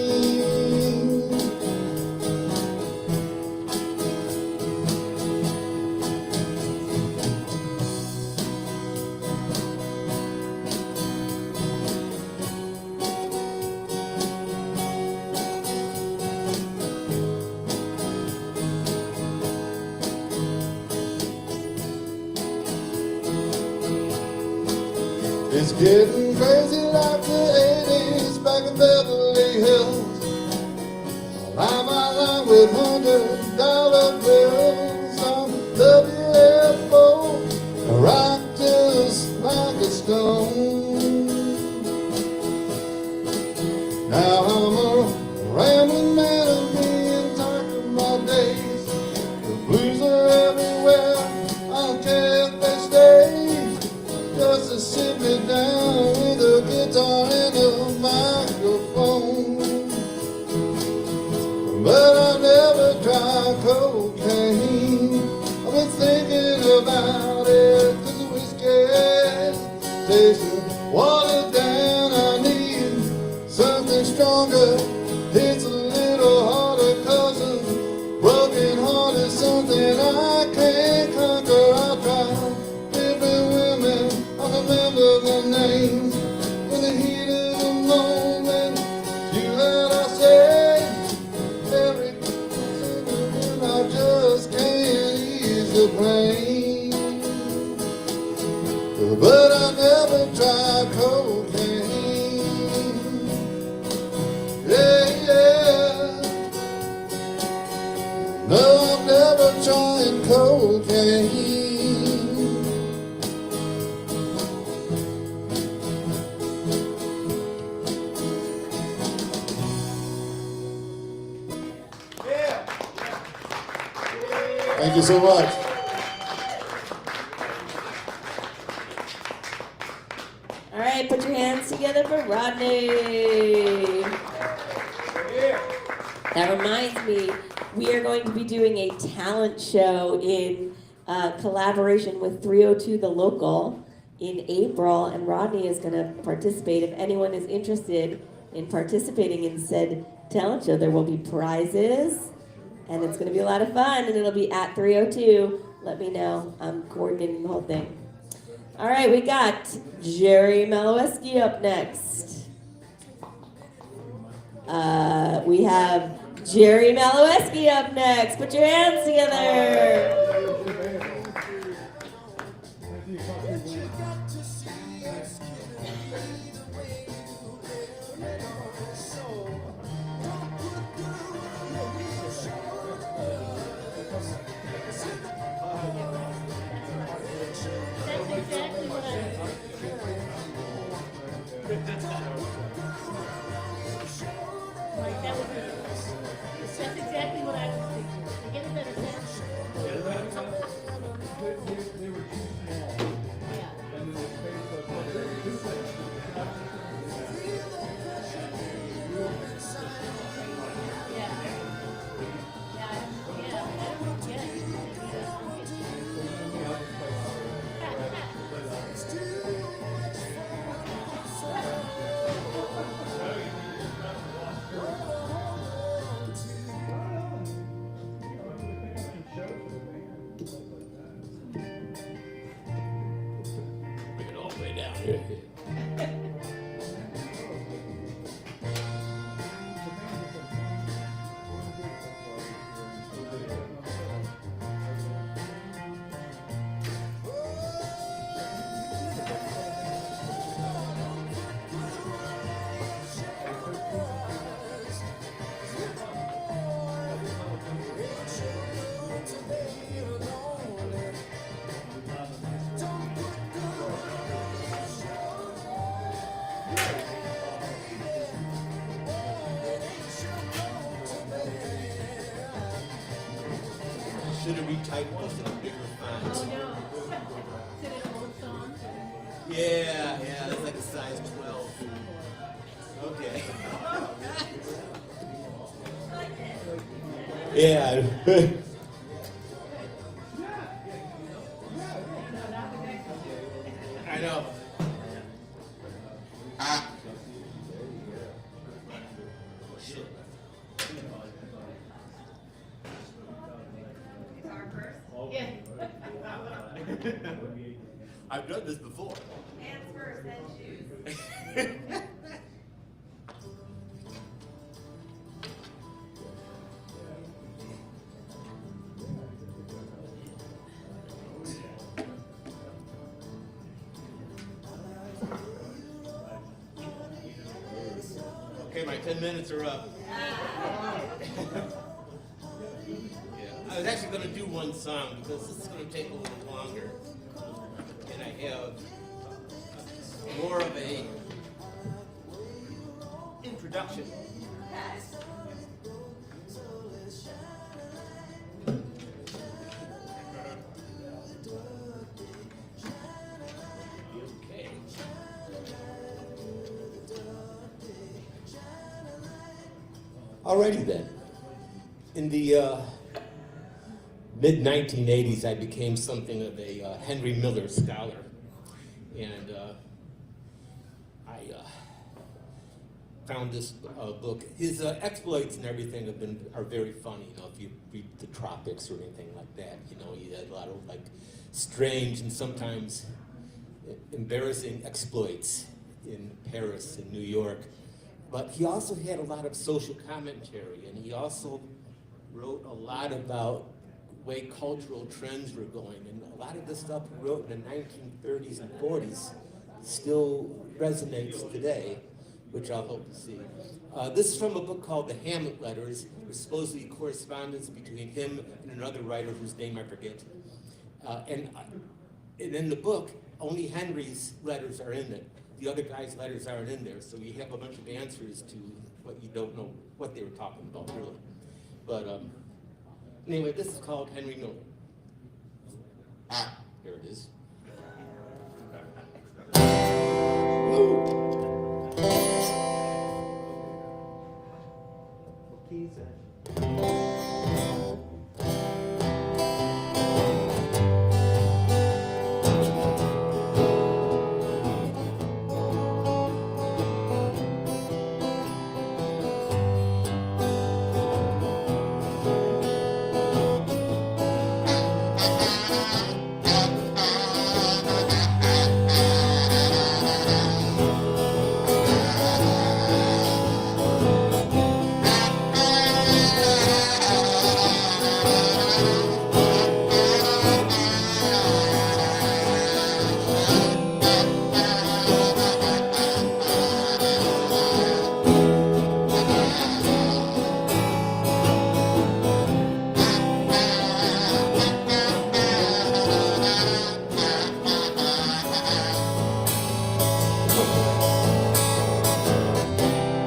It's getting crazy like the 80s back in Beverly Hills. Line by line with $100 bills on WFO, rock just like a stone. but I never tried cocaine. I've been thinking about it, 'cause the whiskey tastes watered down. I need something stronger. It's a little harder, 'cause a broken heart is something I can't conquer. I've tried different women, I remember their names. In the heat of the moment, you heard I say everything, I just can't ease the pain. But I never tried cocaine. Yeah, yeah. No, I'm never trying cocaine. Thank you so much. All right, put your hands together for Rodney. That reminds me, we are going to be doing a talent show in collaboration with 302 The Local in April, and Rodney is going to participate. If anyone is interested in participating in said talent show, there will be prizes, and it's going to be a lot of fun, and it'll be at 302. Let me know. I'm coordinating the whole thing. All right, we got Jerry Maloweski up next. We have Jerry Maloweski up next. Put your hands together. That's exactly what I was thinking. To get a better sense. Bring it all the way down here. Should have retyped this in a bigger font. Oh no. Is it an old song? Yeah, that's like a size 12. Okay. Yeah. I know. Yeah. I've done this before. Hands first, then shoes. Okay, my 10 minutes are up. I was actually going to do one song because this is going to take a little longer. And I have more of a introduction. Okay. Alrighty then. In the mid-1980s, I became something of a Henry Miller scholar. And I found this book. His exploits and everything are very funny. You know, if you read The Tropics or anything like that, you know, he had a lot of like strange and sometimes embarrassing exploits in Paris and New York. But he also had a lot of social commentary, and he also wrote a lot about the way cultural trends were going. And a lot of the stuff he wrote in the 1930s and 40s still resonates today, which I'll hope to see. This is from a book called The Hamlet Letters. There's supposedly correspondence between him and another writer whose name I forget. And in the book, only Henry's letters are in it. The other guy's letters aren't in there, so you have a bunch of answers to what you don't know what they were talking about, really. But anyway, this is called Henry Miller. Here it is. Keys in.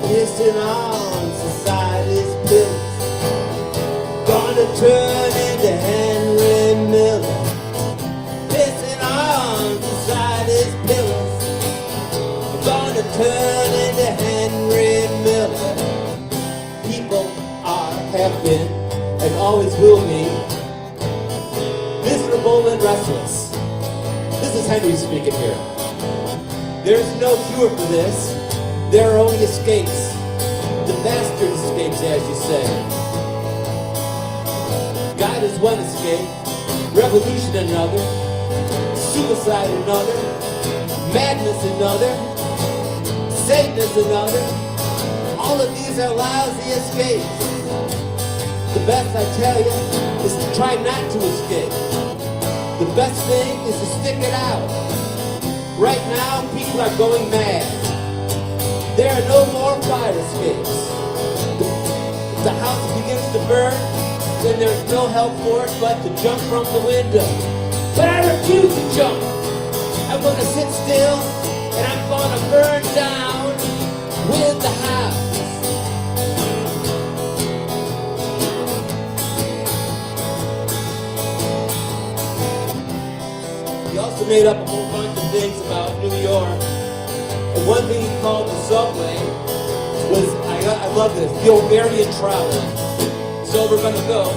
Pissing on society's pills, gonna turn into Henry Miller. Pissing on society's pills, gonna turn into Henry Miller. People have been, and always will be, miserable and restless. This is Henry speaking here. There's no cure for this. There are only escapes. The bastard escapes, as you say. God is one escape, revolution another, suicide another, madness another, Satan is another. All of these are lousy escapes. The best I tell you is to try not to escape. The best thing is to stick it out. Right now, people are going mad. There are no more fire escapes. If the house begins to burn, then there's no help for it but to jump from the window. But I refuse to jump. I'm going to sit still, and I'm going to burn down with the house. He also made up a whole bunch of things about New York. And one thing he called the subway was, I love this, the Ovarian Trolley. So we're gonna go.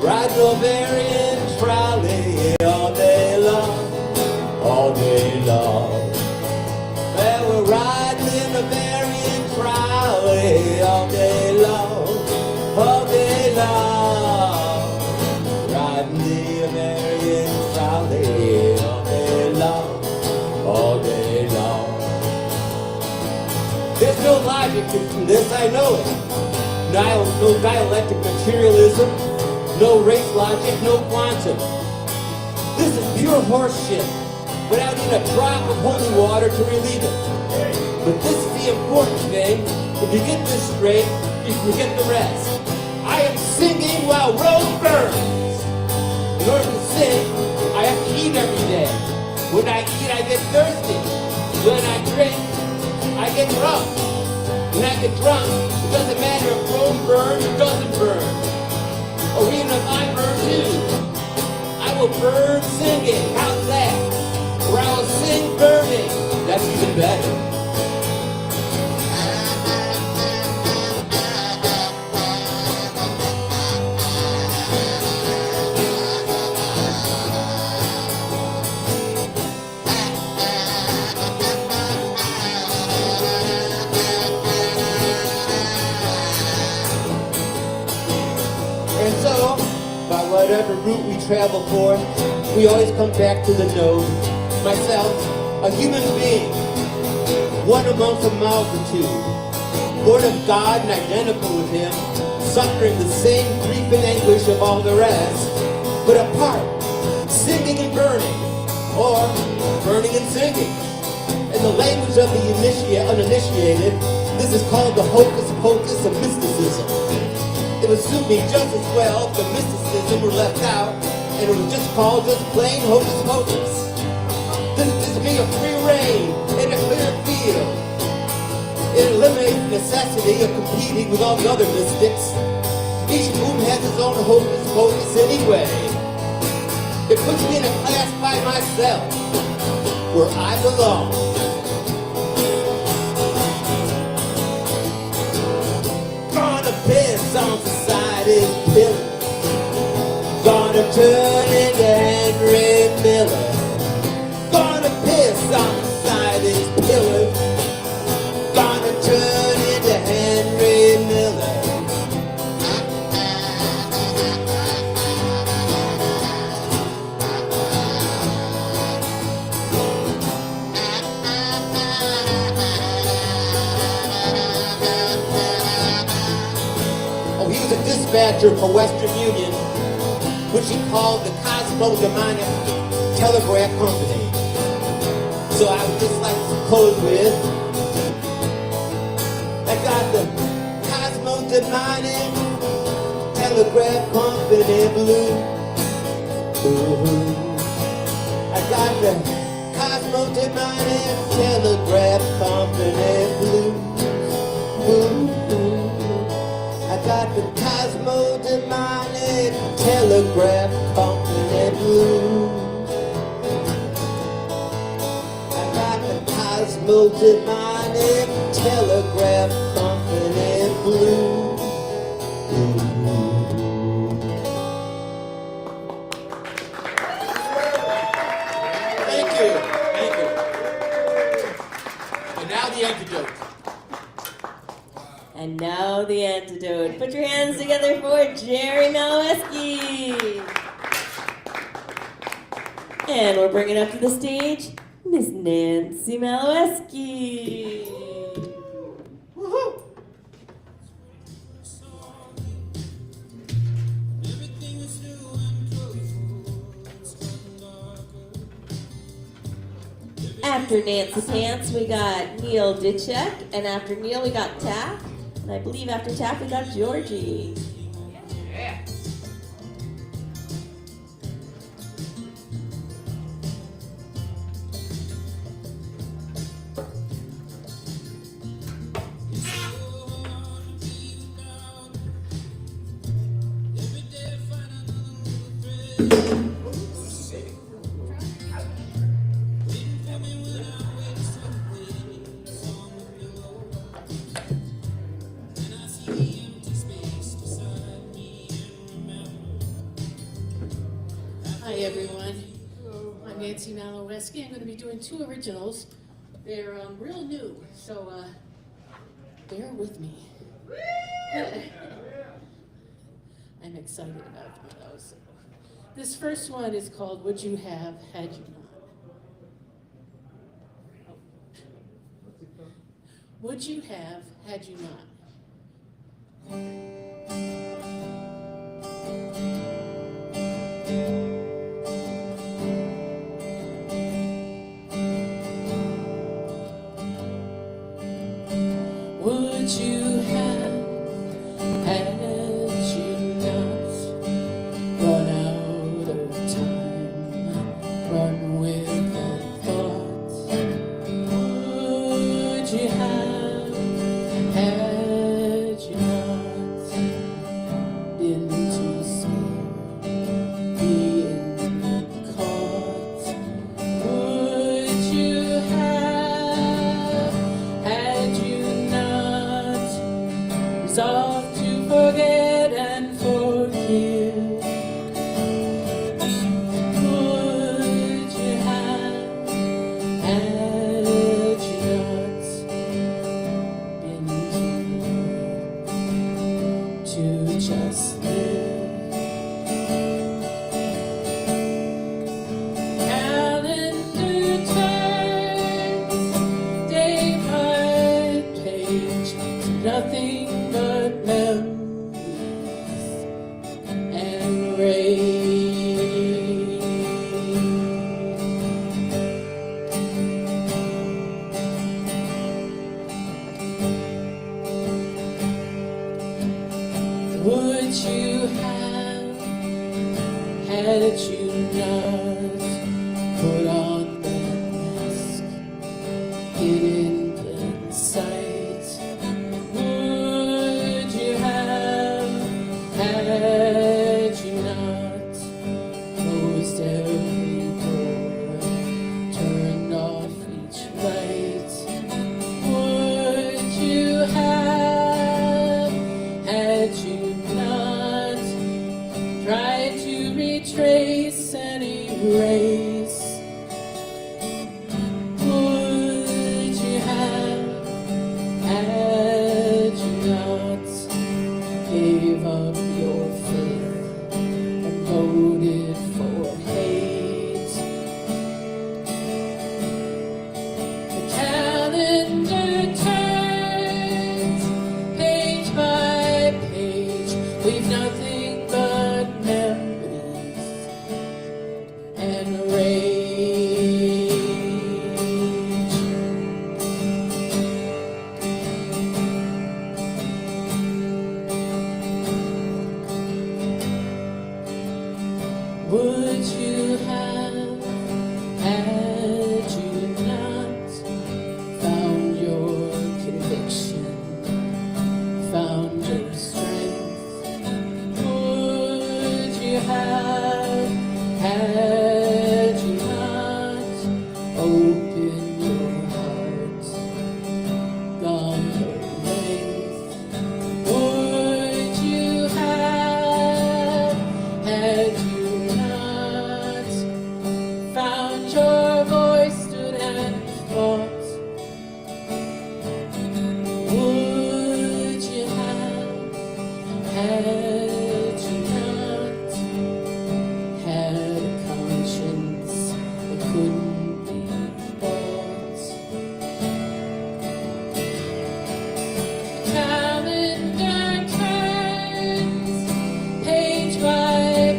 Ride the Ovarian Trolley all day long, all day long. Well, we're riding in the Ovarian Trolley all day long, all day long. Riding the Ovarian Trolley all day long, all day long. There's no logic to this, I know it. No dialectic materialism, no race logic, no quantum. This is pure horse shit, without even a drop of holy water to relieve it. But this is the important thing. If you get this straight, you forget the rest. I am singing while Rome burns. In order to sing, I have to eat every day. When I eat, I get thirsty. When I drink, I get drunk. When I get drunk, it doesn't matter if Rome burns or doesn't burn. Or even if I burn too. I will burn singing. How's that? Or I will sing burning. That's even better. whatever route we travel for, we always come back to the node. Myself, a human being, one amongst a multitude, born of God and identical with Him, suffering the same grief and anguish of all the rest, but apart, singing and burning, or burning and singing. In the language of the uninitiated, this is called the hocus pocus of mysticism. It would suit me just as well if the mysticism were left out, and it was just called just plain hocus pocus. This gives me a free rein in a clear field. It eliminates the necessity of competing with all the other mystics, each of whom has his own hocus pocus anyway. It puts me in a class by myself, where I belong. Gonna piss on society's pillar. Gonna turn into Henry Miller. Gonna piss on society's pillar. Gonna turn into Henry Miller. Oh, he was a dispatcher for Western Union, which he called the Cosmo-Demonic Telegraph Company. So I would just like to close with, I got the Cosmo-Demonic Telegraph Company blue. Ooh. I got the Cosmo-Demonic Telegraph Company blue. Ooh. I got the Cosmo-Demonic Telegraph Company blue. I got the Cosmo-Demonic Telegraph Company blue. Thank you. Thank you. And now the antidote. And now the antidote. Put your hands together for Jerry Maloweski. And we're bringing up to the stage Miss Nancy Maloweski. Woohoo! After Nancy Pants, we got Neil Ditchek, and after Neil, we got Taff, and I believe after Taff, we got Georgie. Yeah. Hi, everyone. I'm Nancy Maloweski. I'm going to be doing two originals. They're real new, so bear with me. I'm excited about those. This first one is called Would You Have Had You Not? Would you have had you not? Would you have had you not run out of time, run with the thoughts? Would you have had you not been too scared, being caught? Would you have had you resolved to forget and forgive? Would you have had you not been too late to just live? would you have had you not put on that mask, hid in plain sight? Would you have had you not closed every door, turned off each light? Would you have had you not tried to retrace and erase? Would you have had you not gave up your faith and voted for hate? The calendar turns page by page, leave nothing but memories and rage. Would you have had you not found your conviction, found your strength? Would you have had you not opened your heart, gone your length? Would you have had you not found your voice, stood and fought? Would you have had you not had a conscience that couldn't be bought? Calendar turns page by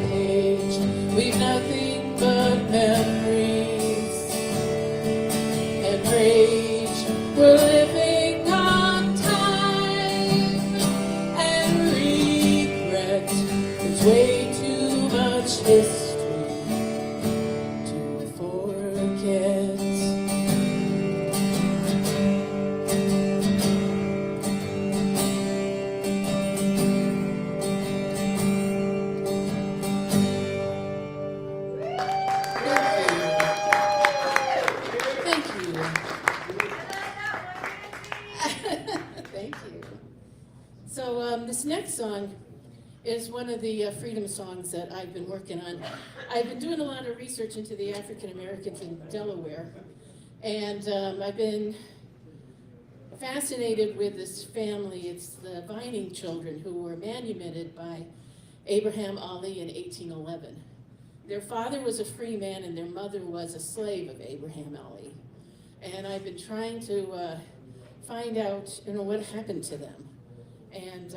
page, we've nothing but memories and rage. We're living on time and regret. There's way too much history to forget. Thank you. Thank you. So this next song is one of the freedom songs that I've been working on. I've been doing a lot of research into the African Americans in Delaware, and I've been fascinated with this family. It's the Vining children who were manumitted by Abraham Ali in 1811. Their father was a free man and their mother was a slave of Abraham Ali. And I've been trying to find out, what happened to them. And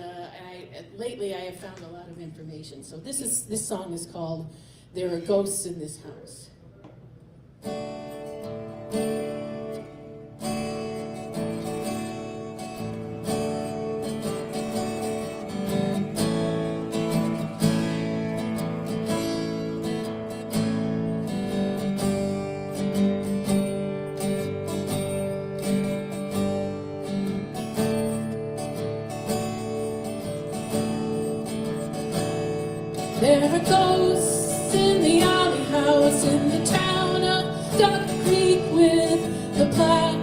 lately I have found a lot of information. So this song is called "There Are Ghosts in This House." There are ghosts in the alley house in the town of Duck Creek, with the plaque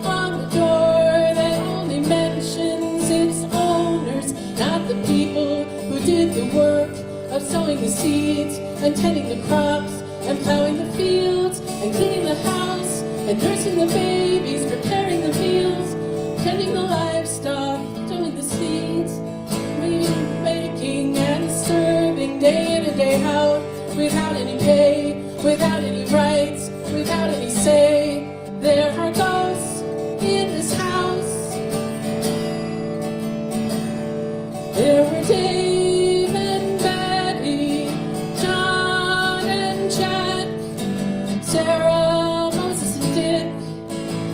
on the door that only mentions its owners, not the people who did the work of sowing the seeds and tending the crops and plowing the fields and cleaning the house and nursing the babies, preparing the meals, tending the livestock, sowing the seeds, reading, baking, and serving day in and day out, without any pay, without any rights, without any say. There are ghosts in this house. There were Dave and Betty, John and Jack, Sarah, Moses and Dick.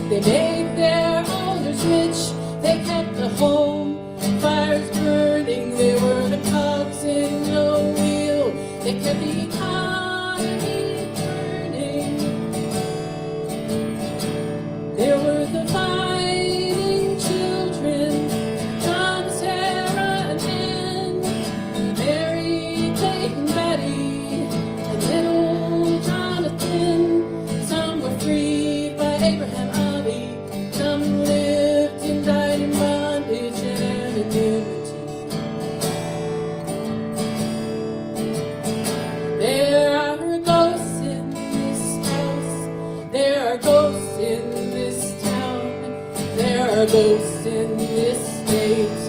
They made their owners rich. They kept the home fires burning. They were unity. There are ghosts in this house. There are ghosts in this town. There are ghosts in this state.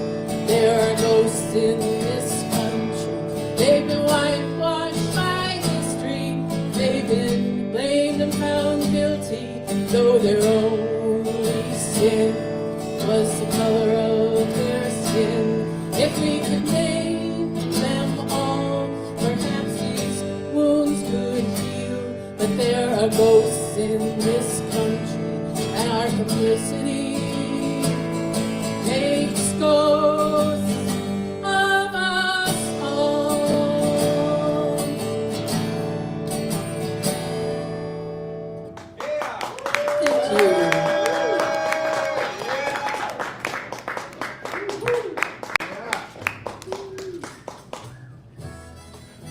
There are ghosts in this country. They've been whitewashed by history. They've been blamed and found guilty, though their only sin was the color of their skin. If we could name them all, perhaps these wounds could heal. But there are ghosts in this country, and our complicity makes ghosts of us all. Thank you.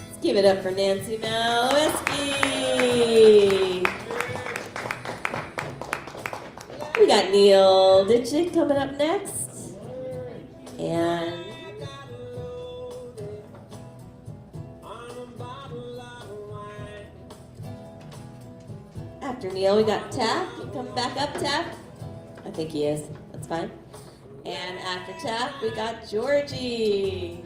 Let's give it up for Nancy Malowiski. We got Neil Ditchik coming up next. And after Neil, we got Tap. You come back up, Tap? I think he is. That's fine. And after Tap, we got Georgie.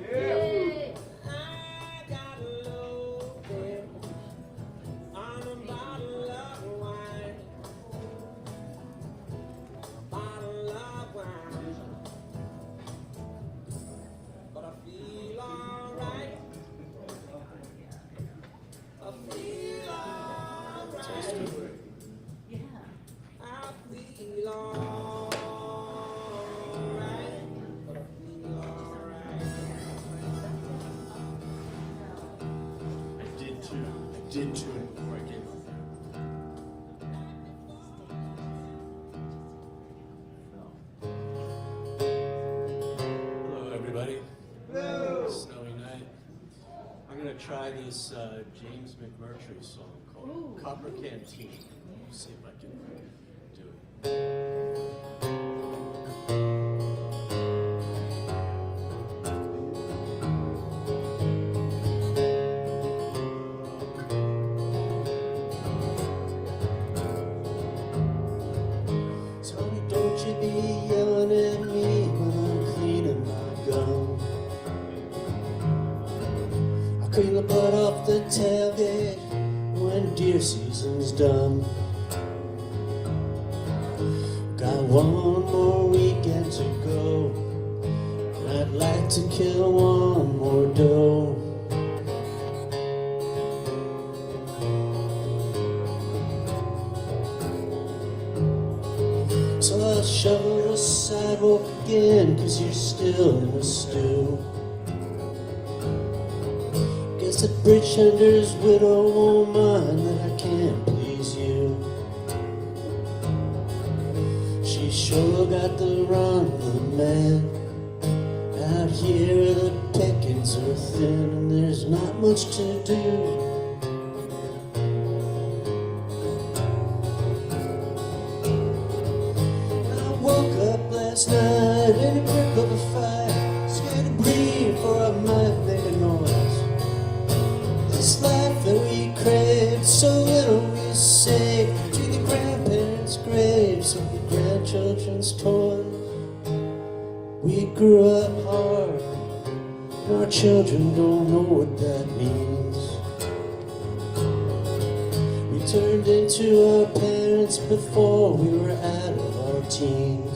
I did too before I came up Hello, everybody. Snowy night. I'm gonna try this James McMurtry song called Copper Canteen. See if I can do it. Tony, don't you be yelling at me when I'm cleaning my gun. I clean the blood off the tailgate when deer season's done. Got one more weekend to go, and I'd like to kill one more doe. So I'll shovel the sidewalk again, 'cause you're still in a stew. Guess that bridge tender's widow won't mind that I can't please you. She sure got the run of the man. Out here the pickings are thin and there's not much to do. Last night in the grip of a fight, scared to breathe for I might make a noise. This life that we crave, so little we save, to the grandparents' graves of the grandchildren's toys. We grew up hard, and our children don't know what that means. We turned into our parents before we were out of our teens.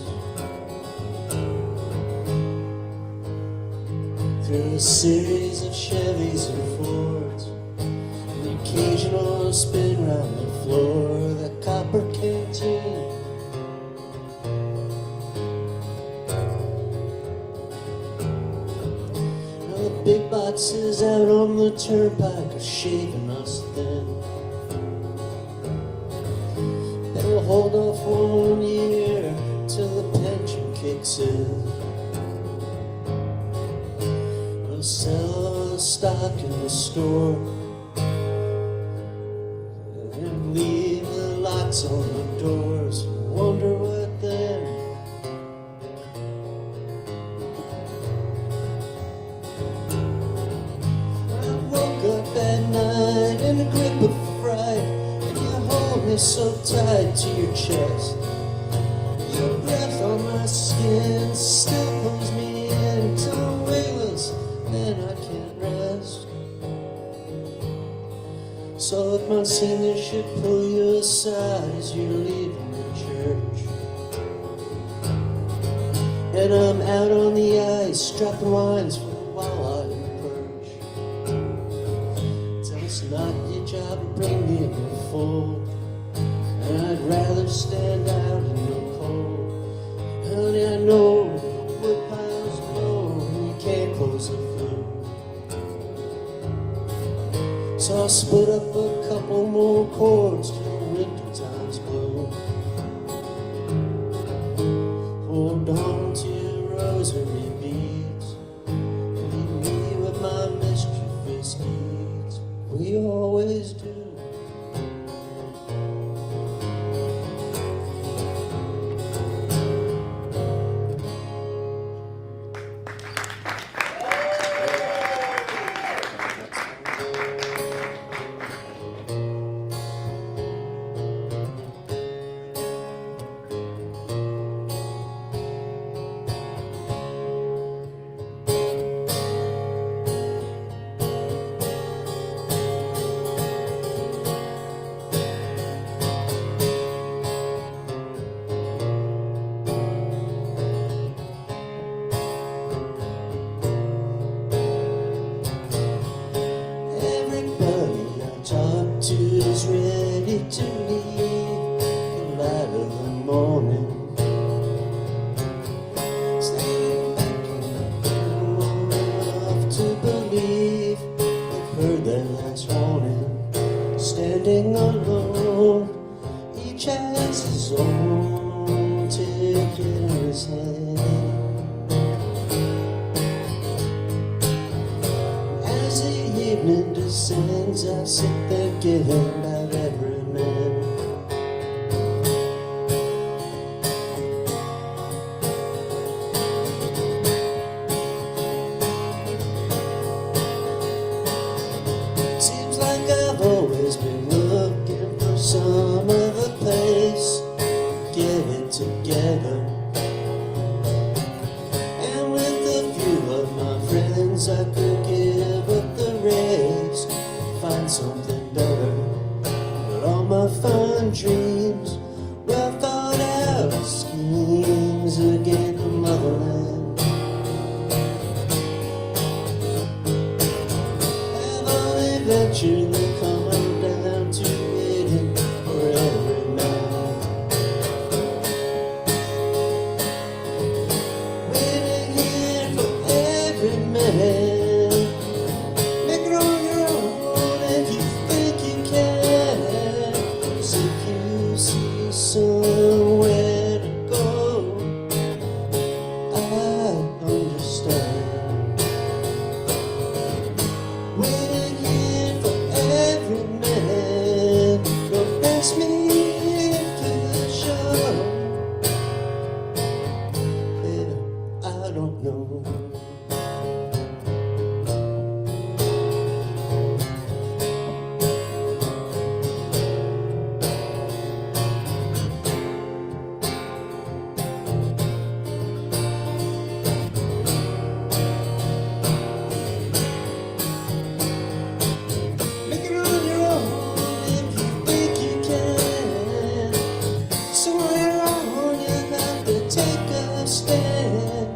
Through a series of Chevys and Fords, an occasional spin round the floor of the Copper Canteen. Now the big boxes out on the turnpike are shaving us thin. They'll hold off 1 year till the pension kicks in. Sell stock in the store and leave the locks on the doors and wonder what then. so tight to your chest. Your breath on my skin still pulls me into weightless, and I can't rest. So if my senior should pull you aside as you're leaving the church, and I'm out on the ice dropping lines for the walleye and perch, tell it's not your job to bring me in the fold, and I'd rather stand out in the cold. Honey, I know wood piles blow and you can't close the flue. So I'll split up a couple more chords till winter time's blue. Hold on to your rosary beads, leave me with my mischievous deeds. We always do. Everybody I talk to is ready to leave the light of the morning. Staying back in the room long enough to believe they've heard their last warning. Standing alone, each has his own ticket in his hand. As the evening descends, I sit thinking about every man. Seems like I've always been looking for some other place to get it together. And with a few of my friends, I could give up the race, find something better. But all my fun dreams, well thought out schemes again the motherland, have only eventually come down to waiting for every man. Waiting here for every man. Make it on your own if you think you can. 'Cause if you see somewhere to go, I understand. Waiting here for every man. Don't ask me to the show. Yeah, I don't know. Make it on your own if you think you can. Somewhere on you have to take a stand.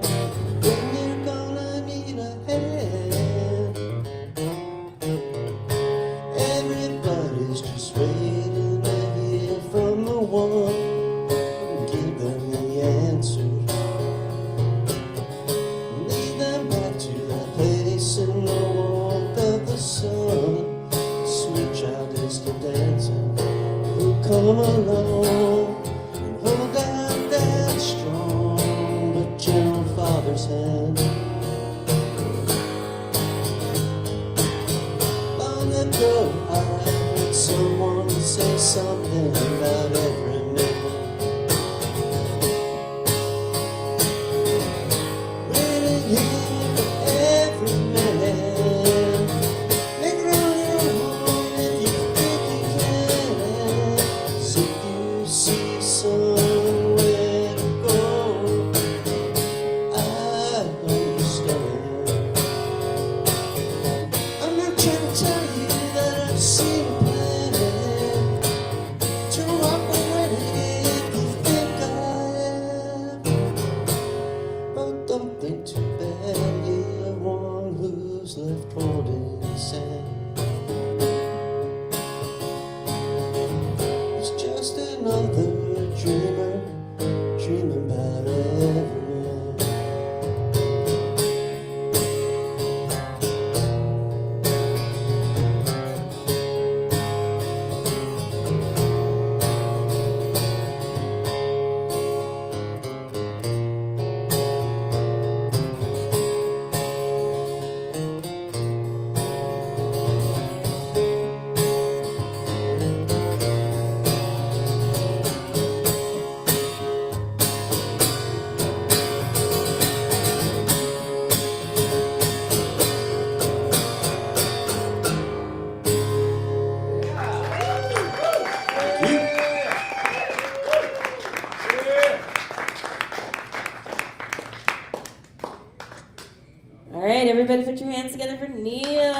Then you're gonna need a hand. Everybody's just waiting to hear from the one who give them the answer. Lead them back to that place in the warmth of the sun. Sweet child is the dancer who come along and hold out that strong but gentle father's hand. Long ago I heard someone say something about every man. Waiting here for every man. Make it on your own if you think you can. So All right, everybody put your hands together for Neil.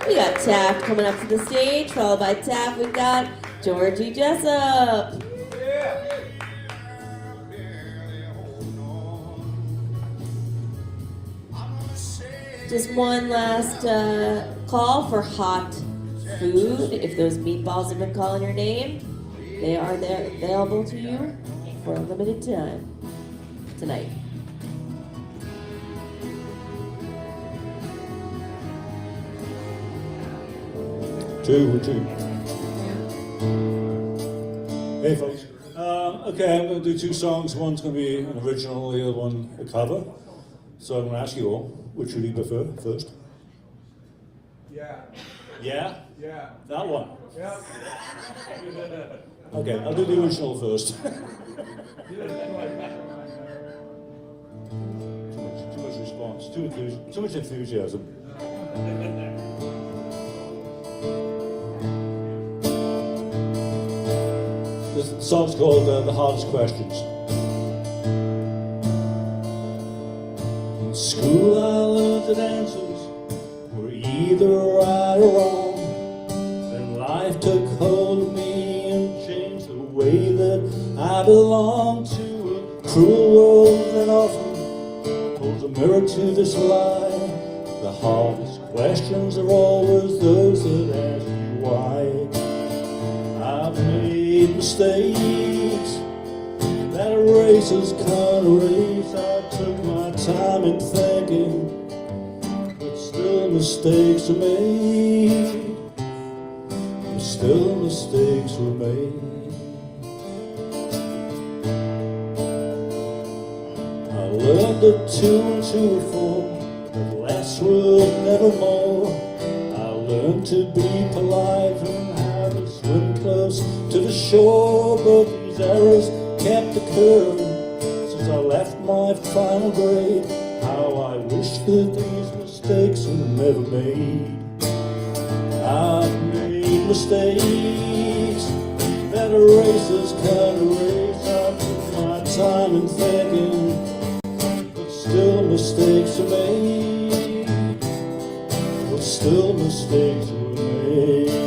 We got Taff coming up to the stage, followed by Taff. We've got Georgie Jessup. Just one last call for hot food. If those meatballs have been calling your name, they are there available to you for a limited time tonight. Two. Hey folks. Okay, I'm going to do two songs. One's going to be an original, the other one a cover. So I'm going to ask you all, which would you prefer first? Yeah. Yeah? Yeah. That one? Yeah. Okay, I'll do the original first. Too much response, too much enthusiasm. This song's called The Hardest Questions. In school I learned that answers were either right or wrong. Then life took hold of me and changed the way that I belong to a cruel world that often holds a mirror to this lie. The hardest questions are always those that ask you why. I've made mistakes that erasers can't erase. I took my time in thinking, but still mistakes are made. But still mistakes were made. I learned that 2 and 2 are 4, that less was never more. I learned to be polite and how to swim close to the shore, but these errors kept occurring since I left my final grade. How I wish that these mistakes were never made. I've made mistakes that erasers can't erase. I took my time in thinking, but still mistakes are made. But still mistakes were made.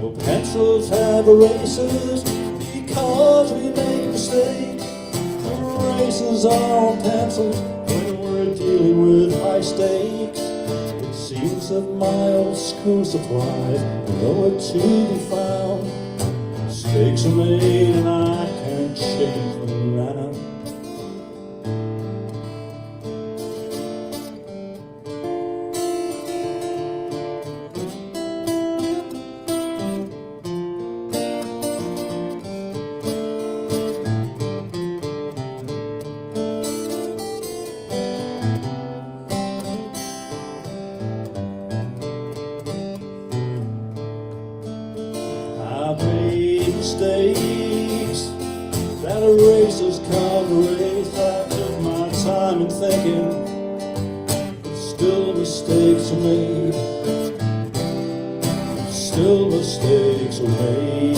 Well, pencils have erasers because we make mistakes. Erasers are on pencils when we're dealing with high stakes. It seems that my old school supplies are nowhere to be found. Mistakes are made and I can't change them now. I've made mistakes that erasers can't erase. I took my time in thinking, but still mistakes are made. Still mistakes are made.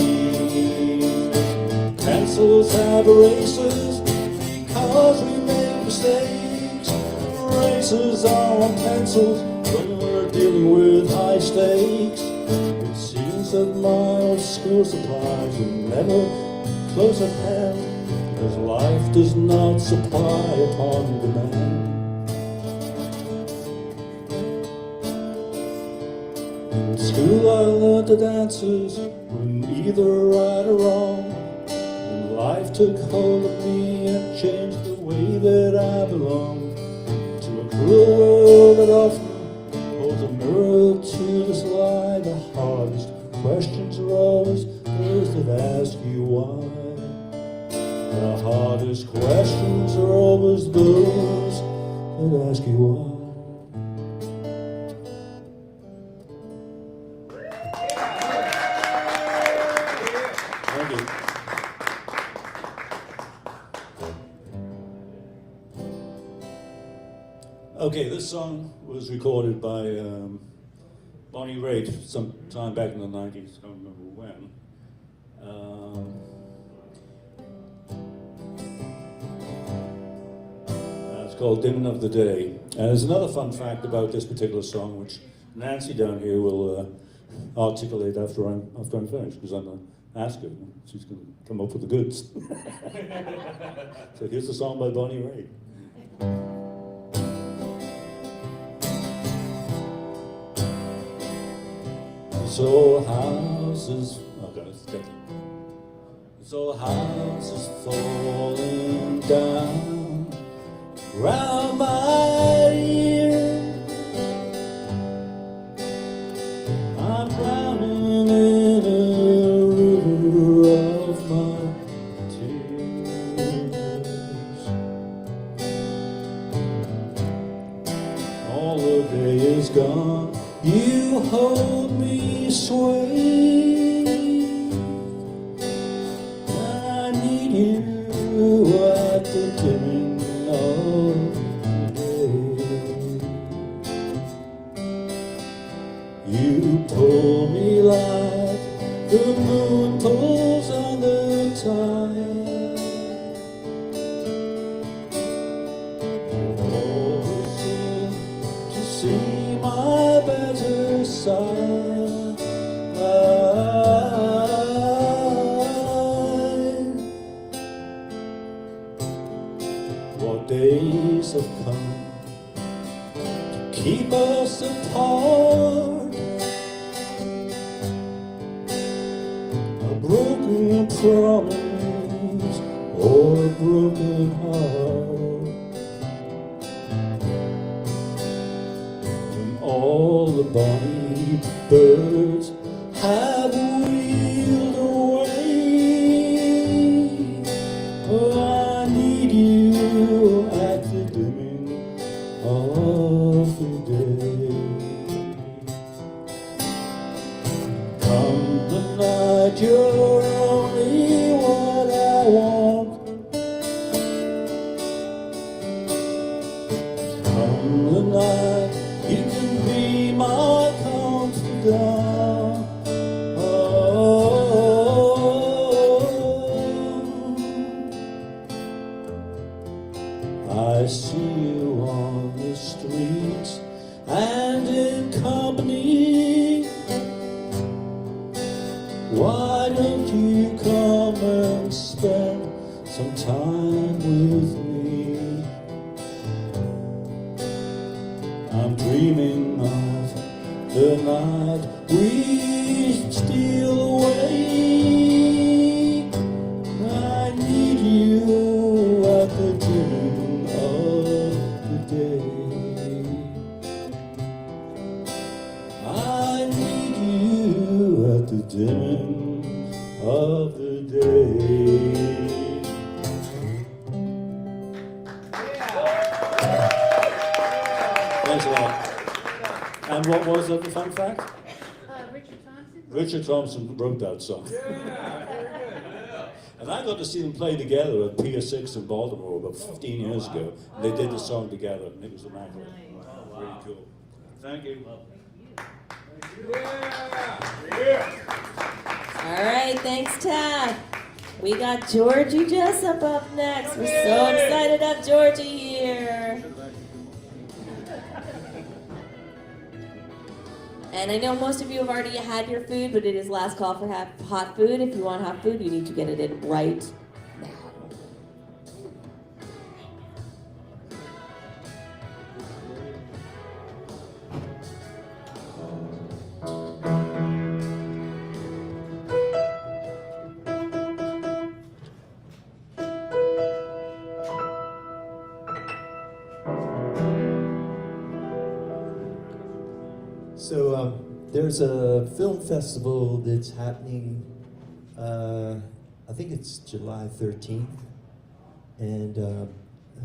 Pencils have erasers because we make mistakes. Erasers are on pencils when we're dealing with high stakes. It seems that my old school supplies are never close at hand, because life does not supply upon demand. In school I learned that answers were neither right or wrong, and life took hold of me and changed the way that I belong to a cruel world that often holds a mirror to this lie. The hardest questions are always those that ask you why. The hardest questions are always those that ask you why. Thank you. Okay, this song was recorded by Bonnie Raitt sometime back in the 90s, I don't remember when. called Dimming of the Day. And there's another fun fact about this particular song, which Nancy down here will articulate after I'm finished, because I'm going to ask her. She's going to come up with the goods. So here's the song by Bonnie Raitt. So houses, okay, let's get it. So houses falling down round my ear. I'm drowning in a river of my tears. All the day is gone. You hold me sway. I need you at the dimming of the day. You pull me like the moon pulls on the tide. You always seem to see my better side. What days have come to keep us apart? A broken promise or a broken heart. When all the bonny birds have wheeled away, oh, I need you at the dimming of the day. Come the night, you're only what I want. Come the night, you can be my confidant. I see you on the streets and in company. Why don't you come and spend some time with me? I'm dreaming of the night we steal away. I need you at the dimming of the day. I need you at the dimming of the day. Thanks a lot. And what was the fun fact? Richard Thompson? Richard Thompson wrote that song. Yeah, very good. And I got to see them play together at Pier 6 in Baltimore about 15 years ago. And they did the song together, and it was immaculate. Really cool. Thank you. All right, thanks, Tad. We got Georgie Jessup up next. We're so excited to have Georgie here. And I know most of you have already had your food, but it is last call for hot food. If you want hot food, you need to get it in right now. So there's a film festival that's happening, I think it's July 13th, and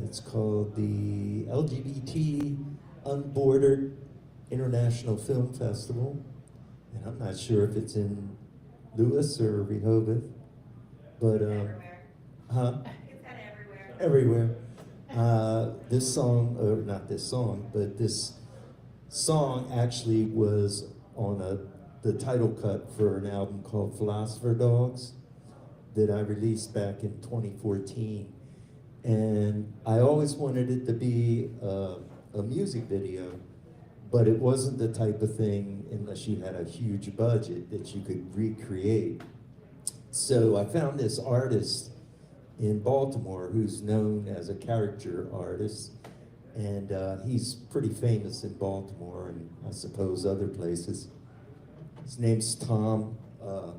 it's called the LGBT Unbordered International Film Festival, and I'm not sure if it's in Lewis or Rehoboth, but huh? It's kind of everywhere. Everywhere. This song, or not this song, but this song actually was on the title cut for an album called Philosopher Dogs that I released back in 2014. And I always wanted it to be a music video, but it wasn't the type of thing, unless you had a huge budget, that you could recreate. So I found this artist in Baltimore who's known as a character artist, and he's pretty famous in Baltimore and I suppose other places. His name's Tom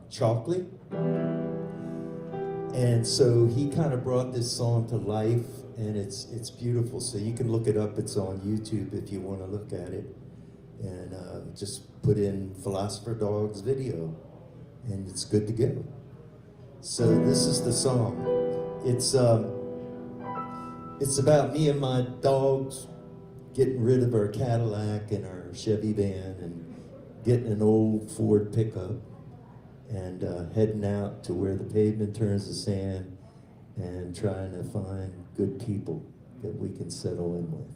Chalkley. And so he kind of brought this song to life, and it's beautiful. So you can look it up. It's on YouTube if you want to look at it. And just put in Philosopher Dog's video, and it's good to go. So this is the song. It's about me and my dogs getting rid of our Cadillac and our Chevy van and getting an old Ford pickup and heading out to where the pavement turns to sand and trying to find good people that we can settle in with.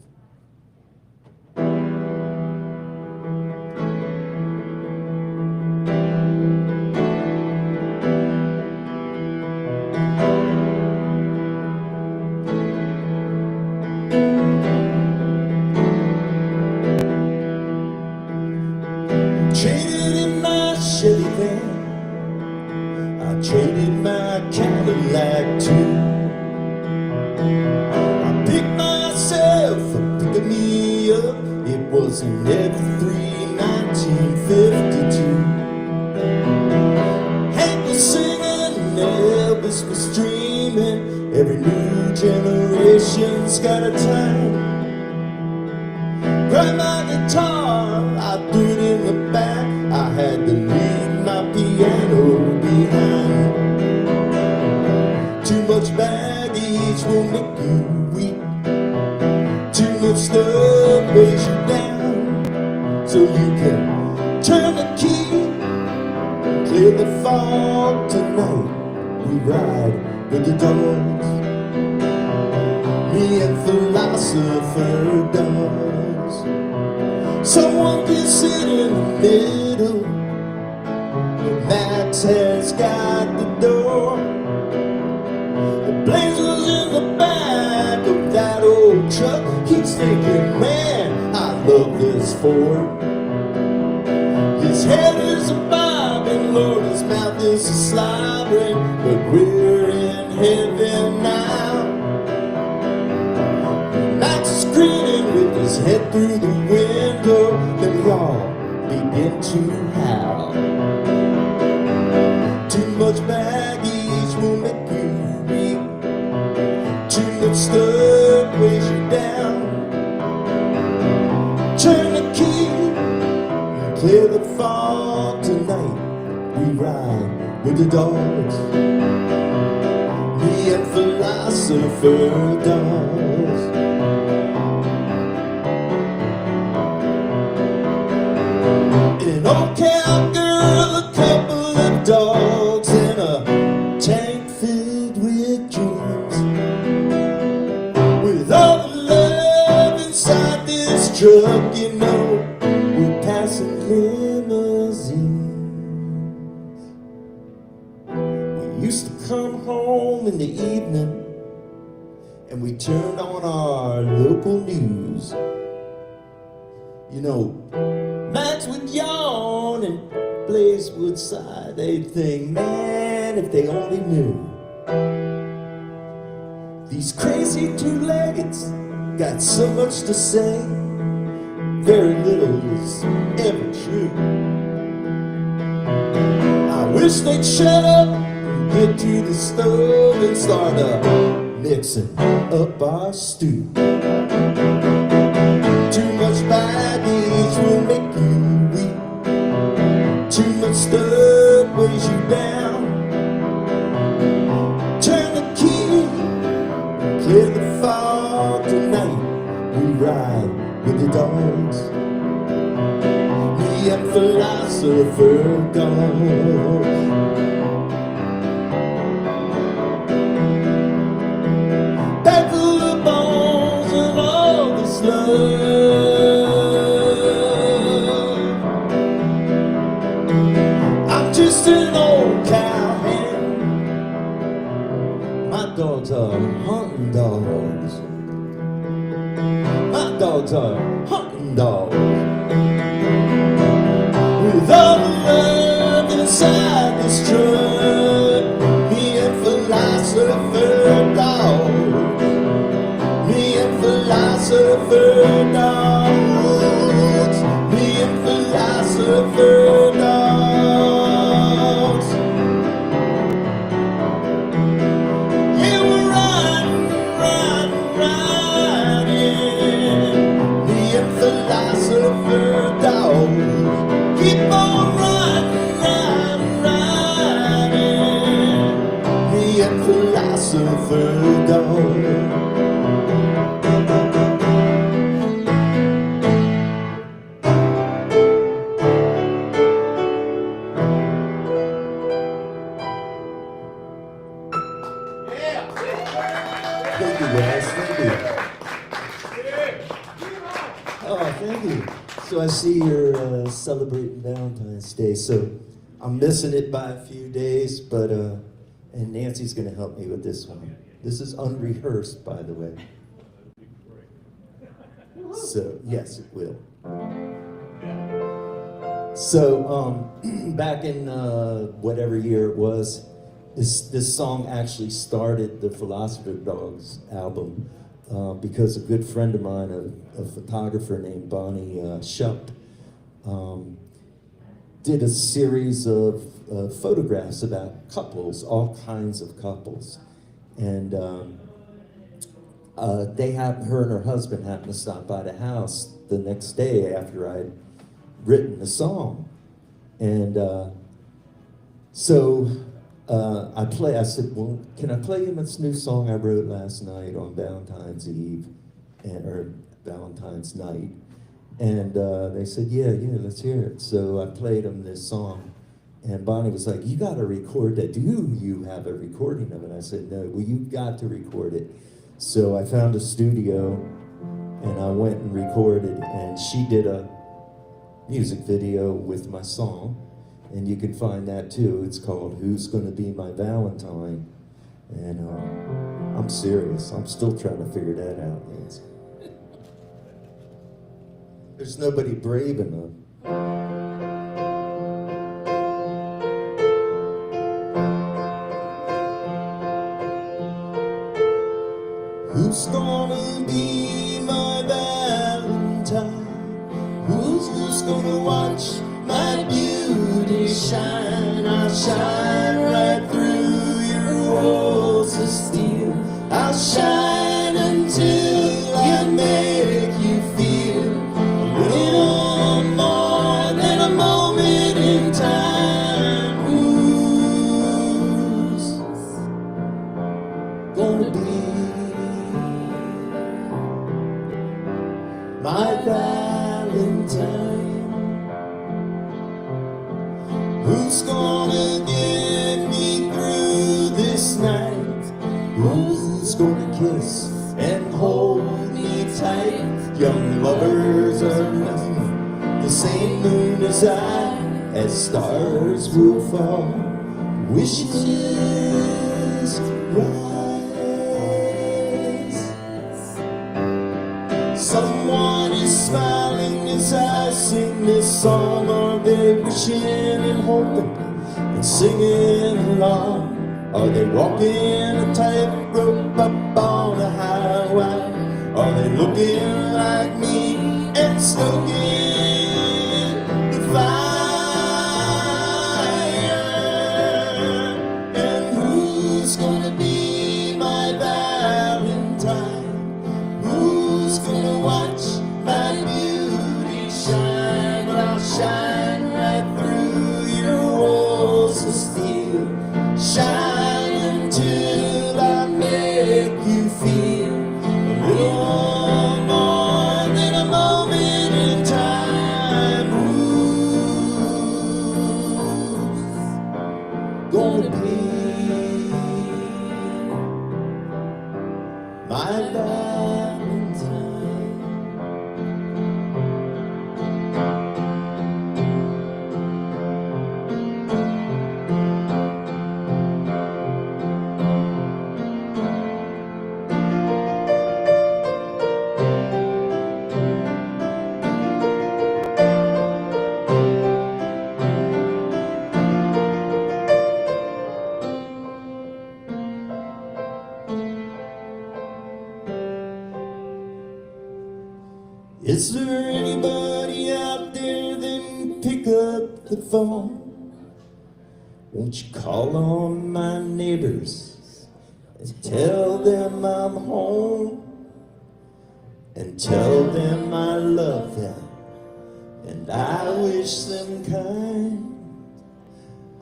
Traded in my Chevy van, I traded my Cadillac too. I picked myself up, picking me up. It was in F3 1952. Hank was singing, Elvis was dreaming. Every new generation's got a time. Grabbed my guitar, I threw it in the back. I had to leave my piano behind. Too much baggage will make you weak. Too much stuff weighs you down. So you can turn the key, clear the fog tonight. We ride with the dogs, me and Philosopher Dogs. Someone can sit in the middle. Max has got the door. The blazer's in the back of that old truck. He's thinking, man, I love this Ford. His head is a bobbing, Lord, his mouth is a slobbering, but we're in heaven now. Max is grinning with his head through the window, then we all begin to howl. Too much baggage will make you weak. Too much stuff weighs you down. Turn the key and clear the fog tonight. We ride with the dogs, me and Philosopher Dogs. An old cowgirl, a couple of dogs, and a tank filled with dreams. With all the love inside this truck, you know, we're passing limousines. We used to come home in the evening, and we turned on our local news. You know, Max would yawn and Blaze would sigh. They'd think, man, if they only knew. These crazy two-leggeds got so much to say. Very little is ever true. I wish they'd shut up and get to the stove and start mixing up our stew. Too much baggage will make you weak. Too much stuff weighs you down. Turn the key, clear the fog tonight. We ride with the dogs, me and Philosopher Dogs. Back full of bones of all this love. I'm just an old cowhand. My dogs are hunting dogs. dogs are hunting dogs. With all the love inside this truck, me and philosopher dog. Me and philosopher dogs. Me and philosopher dogs. Yeah, we're riding, riding, riding. Me and philosopher dogs. Keep on riding, riding, riding. Me and philosopher dog. Thank you, guys. Thank you. Oh, thank you. So I see you're celebrating Valentine's Day. So I'm missing it by a few days, but and Nancy's going to help me with this one. This is unrehearsed, by the way. So yes, it will. So back in whatever year it was, this song actually started the Philosopher Dogs album because a good friend of mine, a photographer named Bonnie Schupp, did a series of photographs about couples, all kinds of couples, and her and her husband happened to stop by the house the next day after I'd written the song, and so I said, well, can I play you this new song I wrote last night on Valentine's Eve, or Valentine's night? And they said, yeah, let's hear it. So I played them this song, and Bonnie was like, you got to record that. Do you have a recording of it? I said, no, well, you've got to record it. So I found a studio, and I went and recorded, and she did a music video with my song. And you can find that too. It's called Who's Gonna Be My Valentine? And I'm serious. I'm still trying to figure that out. There's nobody brave enough. Who's gonna be my Valentine? Who's gonna watch my beauty shine? I'll shine right through your walls of steel. I'll shine until I make you feel a little more than a moment in time. Who's gonna be my Valentine? Who's gonna get me through this night? Who's gonna kiss and hold me tight? Young lovers are nothing, the same moon as I, as stars will fall, wishes rise. Someone is smiling as I sing this song. Are they wishing and hoping and singing along? Are they walking a tightrope up on a highway? Are they looking like me and stoking the fire? And who's gonna be my Valentine? Who's gonna watch my beauty shine? Well, I'll shine right through your walls of steel. Shine until I make you feel a little more than a moment in time. Is there anybody out there that can pick up the phone? Won't you call on my neighbors and tell them I'm home? And tell them I love them and I wish them kind.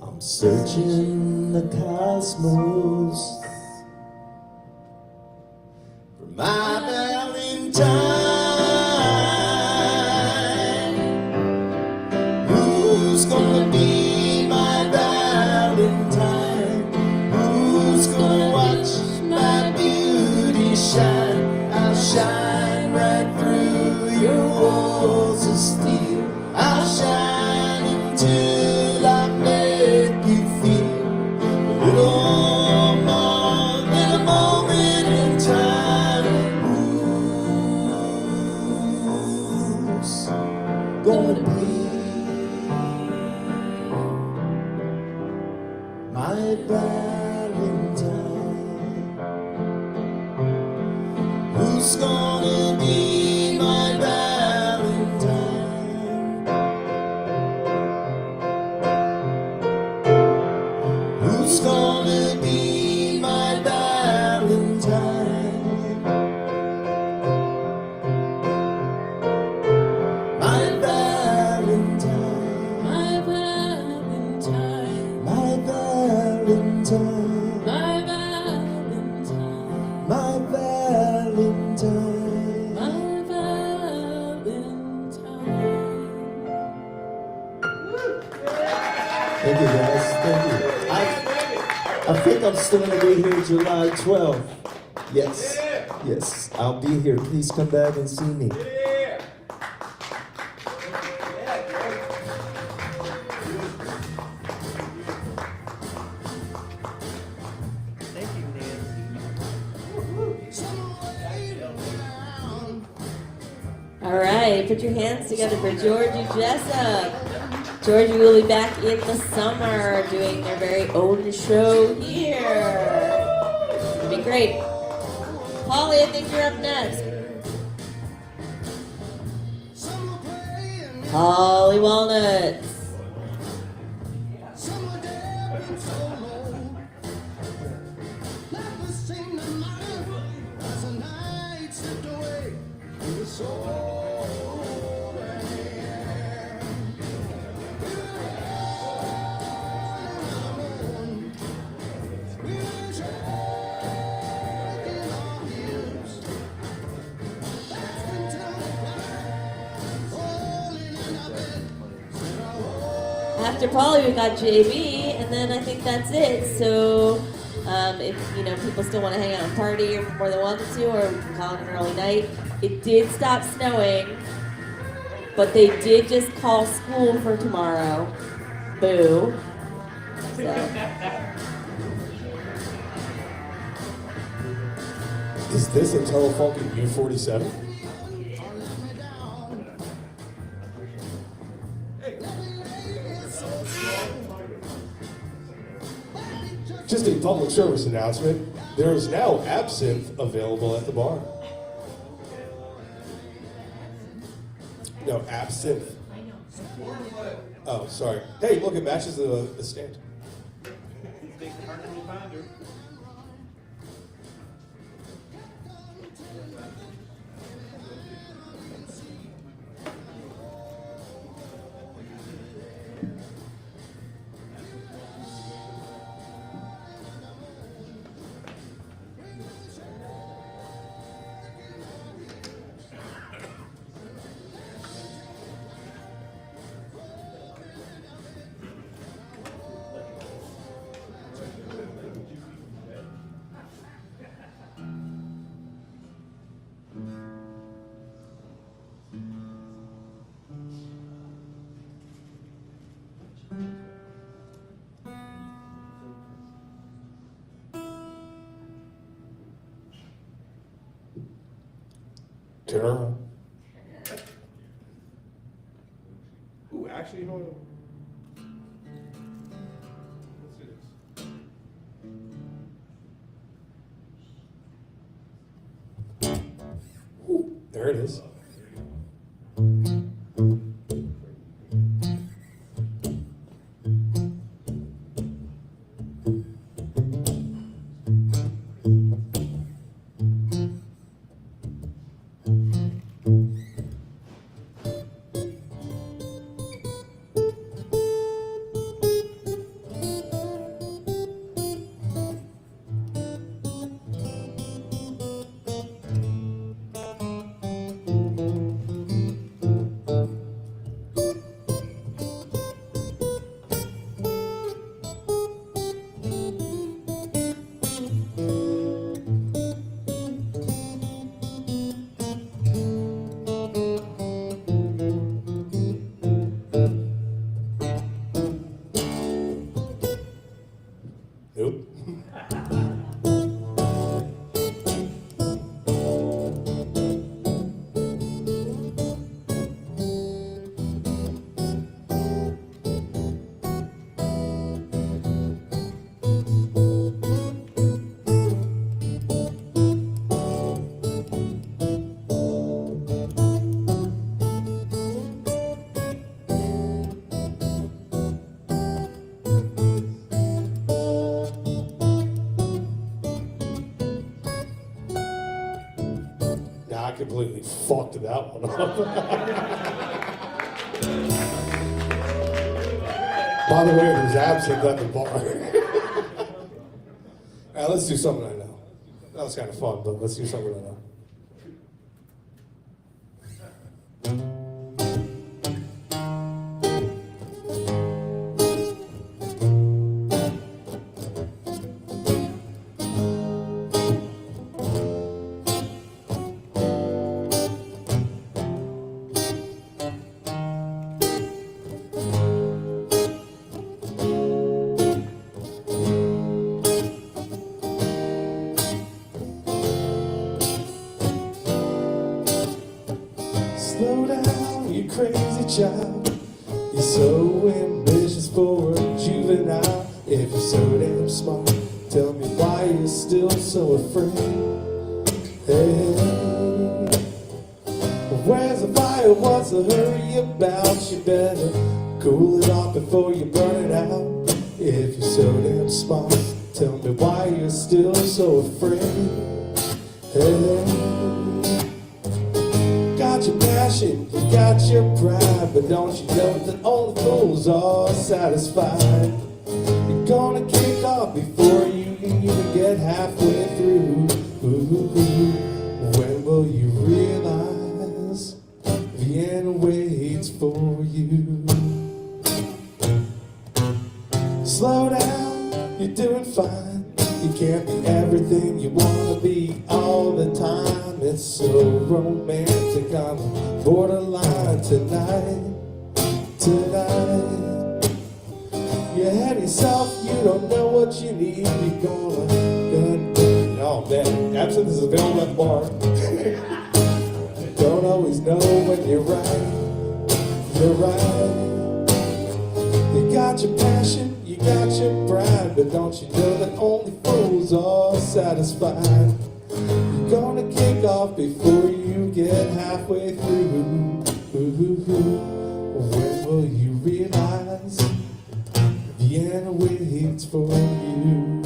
I'm searching the cosmos for my Valentine. Who's gonna be my Valentine? Who's gonna watch my beauty shine? I'll shine right through your walls of steel. I'll shine until I make you feel a little more than a moment in time. Who's gonna be my Valentine? Who's gonna be my Valentine? Who's gonna be my Valentine? My Valentine. My Valentine. My Valentine. My Valentine. My Valentine. My Valentine. Thank you guys, thank you. I think I'm still gonna be here July 12th. Yes, yes, I'll be here. Please come back and see me. Thank you, Nancy. All right, put your hands together for Georgie Jessup. Georgie will be back in the summer doing their very own show here. It'll be great. Holly, I think you're up next. Holly Walnuts. After Polly, we got JB, and then I think that's it. So, if people still want to hang out and party or more than one or two, or we can call it an early night. It did stop snowing, but they did just call school for tomorrow. Boo. So. Is this a Telefunken U47? Just a public service announcement. There is now absinthe available at the bar. No, absinthe. Oh, sorry. Hey, look, it matches the stand. Tara. Ooh, actually, hold on. Let's do this. There it is. completely fucked that one up. By the way, there's absinthe at the bar. All right, let's do something I know. That was kind of fun, but let's do something I know. Slow down, you crazy child. You're so ambitious for a juvenile. If you're so damn smart, tell me why you're still so afraid. Hey, where's the fire? What's the hurry about? You better cool it off before you burn it out. If you're so damn smart, tell me why you're still so afraid. Hey, got your passion, you got your pride, but don't you know that all the fools are satisfied? You're gonna kick off before you even get halfway through. When will you realize Vienna waits for you? Slow down, you're doing fine. You can't be everything you wanna be all the time. It's so romantic on the borderline tonight. You had yourself, you don't know what you need. You're gonna oh man, absinthe is available at the bar. Don't always know when you're right. You're right. You got your passion, you got your pride, but don't you know that only fools are satisfied? You're gonna kick off before you get halfway through. When will you realize Vienna waits for you?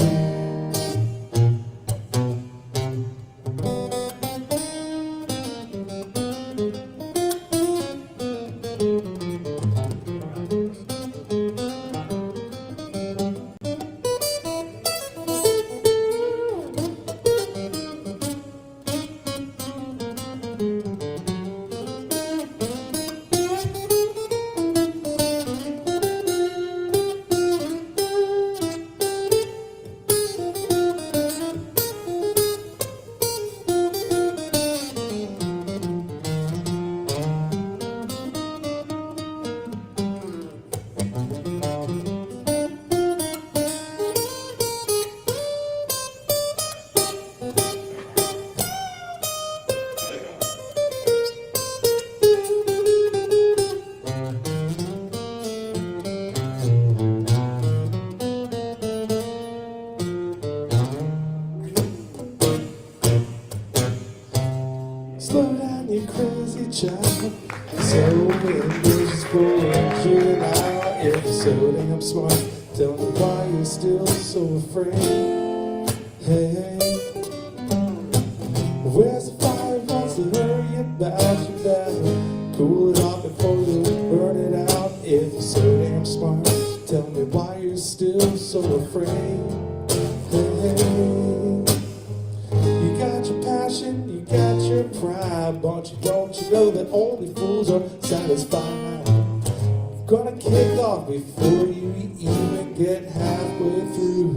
Slow down, you crazy child. So ambitious for a juvenile. If you're so damn smart, tell me why you're still so afraid. Hey, where's the fire? What's the hurry about? You better cool it off before you burn it out. If you're so damn smart, tell me why you're still so afraid. Hey, you got your passion, you got your pride, but don't you know that only fools are satisfied? You're gonna kick off before you even get halfway through.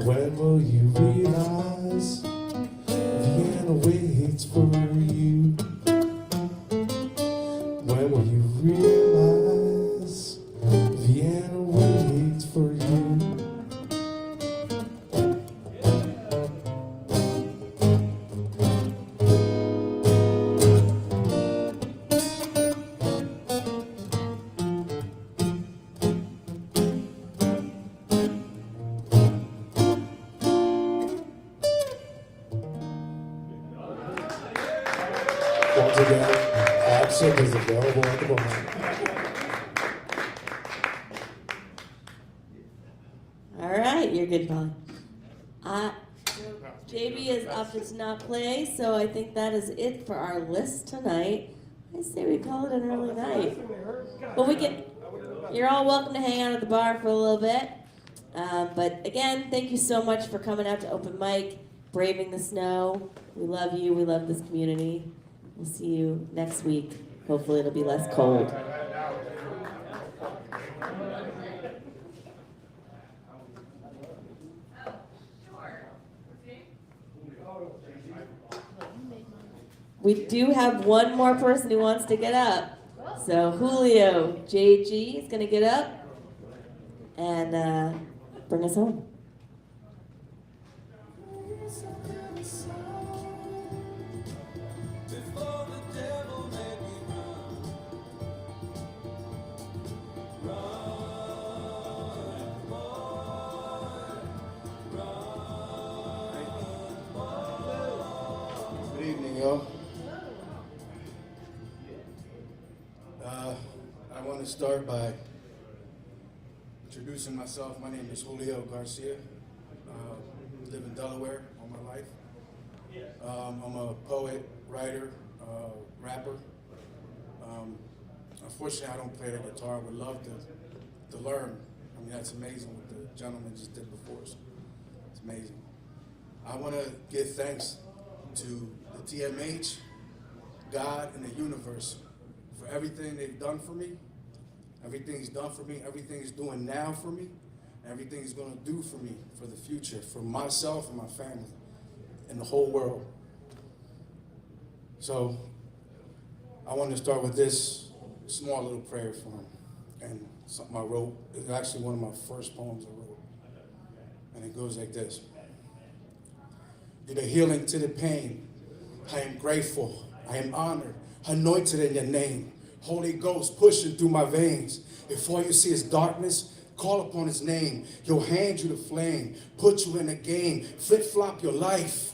When will you realize Vienna waits for you? When will you realize Vienna waits for you? Once again, absinthe is available at the bar. All right, you're good, Polly. JB is opted to not play, so I think that is it for our list tonight. I say we call it an early night. But you're all welcome to hang out at the bar for a little bit. But again, thank you so much for coming out to open mic, braving the snow. We love you. We love this community. We'll see you next week. Hopefully it'll be less cold. We do have one more person who wants to get up. So Julio, JG, is going to get up and bring us home. Good evening, y'all. I want to start by introducing myself. My name is Julio Garcia. I live in Delaware all my life. I'm a poet, writer, rapper. Unfortunately, I don't play the guitar. I would love to learn. I mean, that's amazing what the gentleman just did before us. It's amazing. I want to give thanks to the TMH, God, and the universe for everything they've done for me, everything He's done for me, everything He's doing now for me, and everything He's going to do for me for the future, for myself and my family, and the whole world. So I want to start with this small little prayer for him, and something I wrote. It's actually one of my first poems I wrote, and it goes like this. You're the healing to the pain. I am grateful. I am honored. Anointed in your name. Holy Ghost pushing through my veins. If all you see is darkness, call upon His name. He'll hand you the flame. Put you in a game. Flip-flop your life.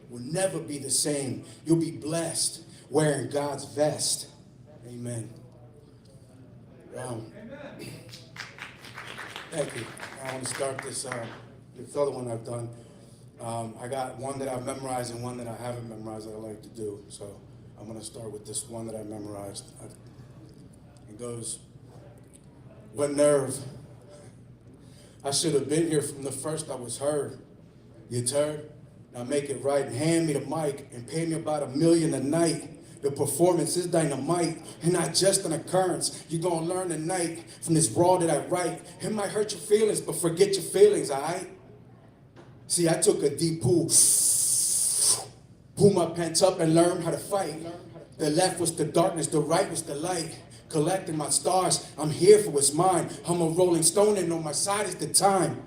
Will never be the same. You'll be blessed wearing God's vest. Amen. Thank you. I want to start this other one I've done. I got one that I've memorized and one that I haven't memorized that I like to do. So I'm going to start with this one that I memorized. It goes, what nerve. I should have been here from the first I was heard. You turd? Now make it right and hand me the mic and pay me about $1 million a night. The performance is dynamite and not just an occurrence. You're going to learn tonight from this raw that I write. It might hurt your feelings, but forget your feelings, all right? See, I took a deep pull my pants up and learned how to fight. The left was the darkness, the right was the light. Collecting my stars, I'm here for what's mine. I'm a rolling stone and on my side is the time.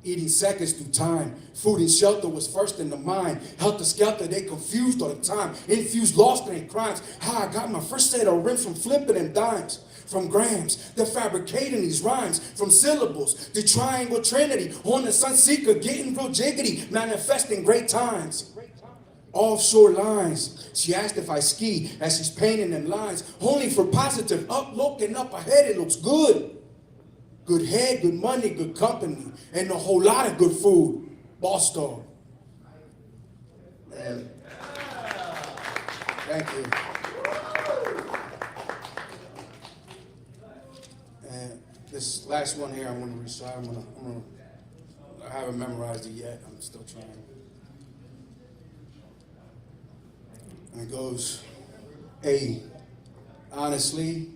Eating seconds through time. Food and shelter was first in the mind. Helter skelter, they confused all the time. Infused, lost in crimes. How I got my first set of rims from flipping them dimes. From grams, they're fabricating these rhymes. From syllables, the triangle trinity. On the Sunseeker, getting real jiggity. Manifesting great times. Offshore lines. She asked if I ski as she's painting them lines. Only for positive. Up, looking up ahead, it looks good. Good head, good money, good company, and a whole lot of good food. Boss dog. Man. Thank you. And this last one here, I'm going to recite. I haven't memorized it yet. I'm still trying. And it goes, hey, honestly,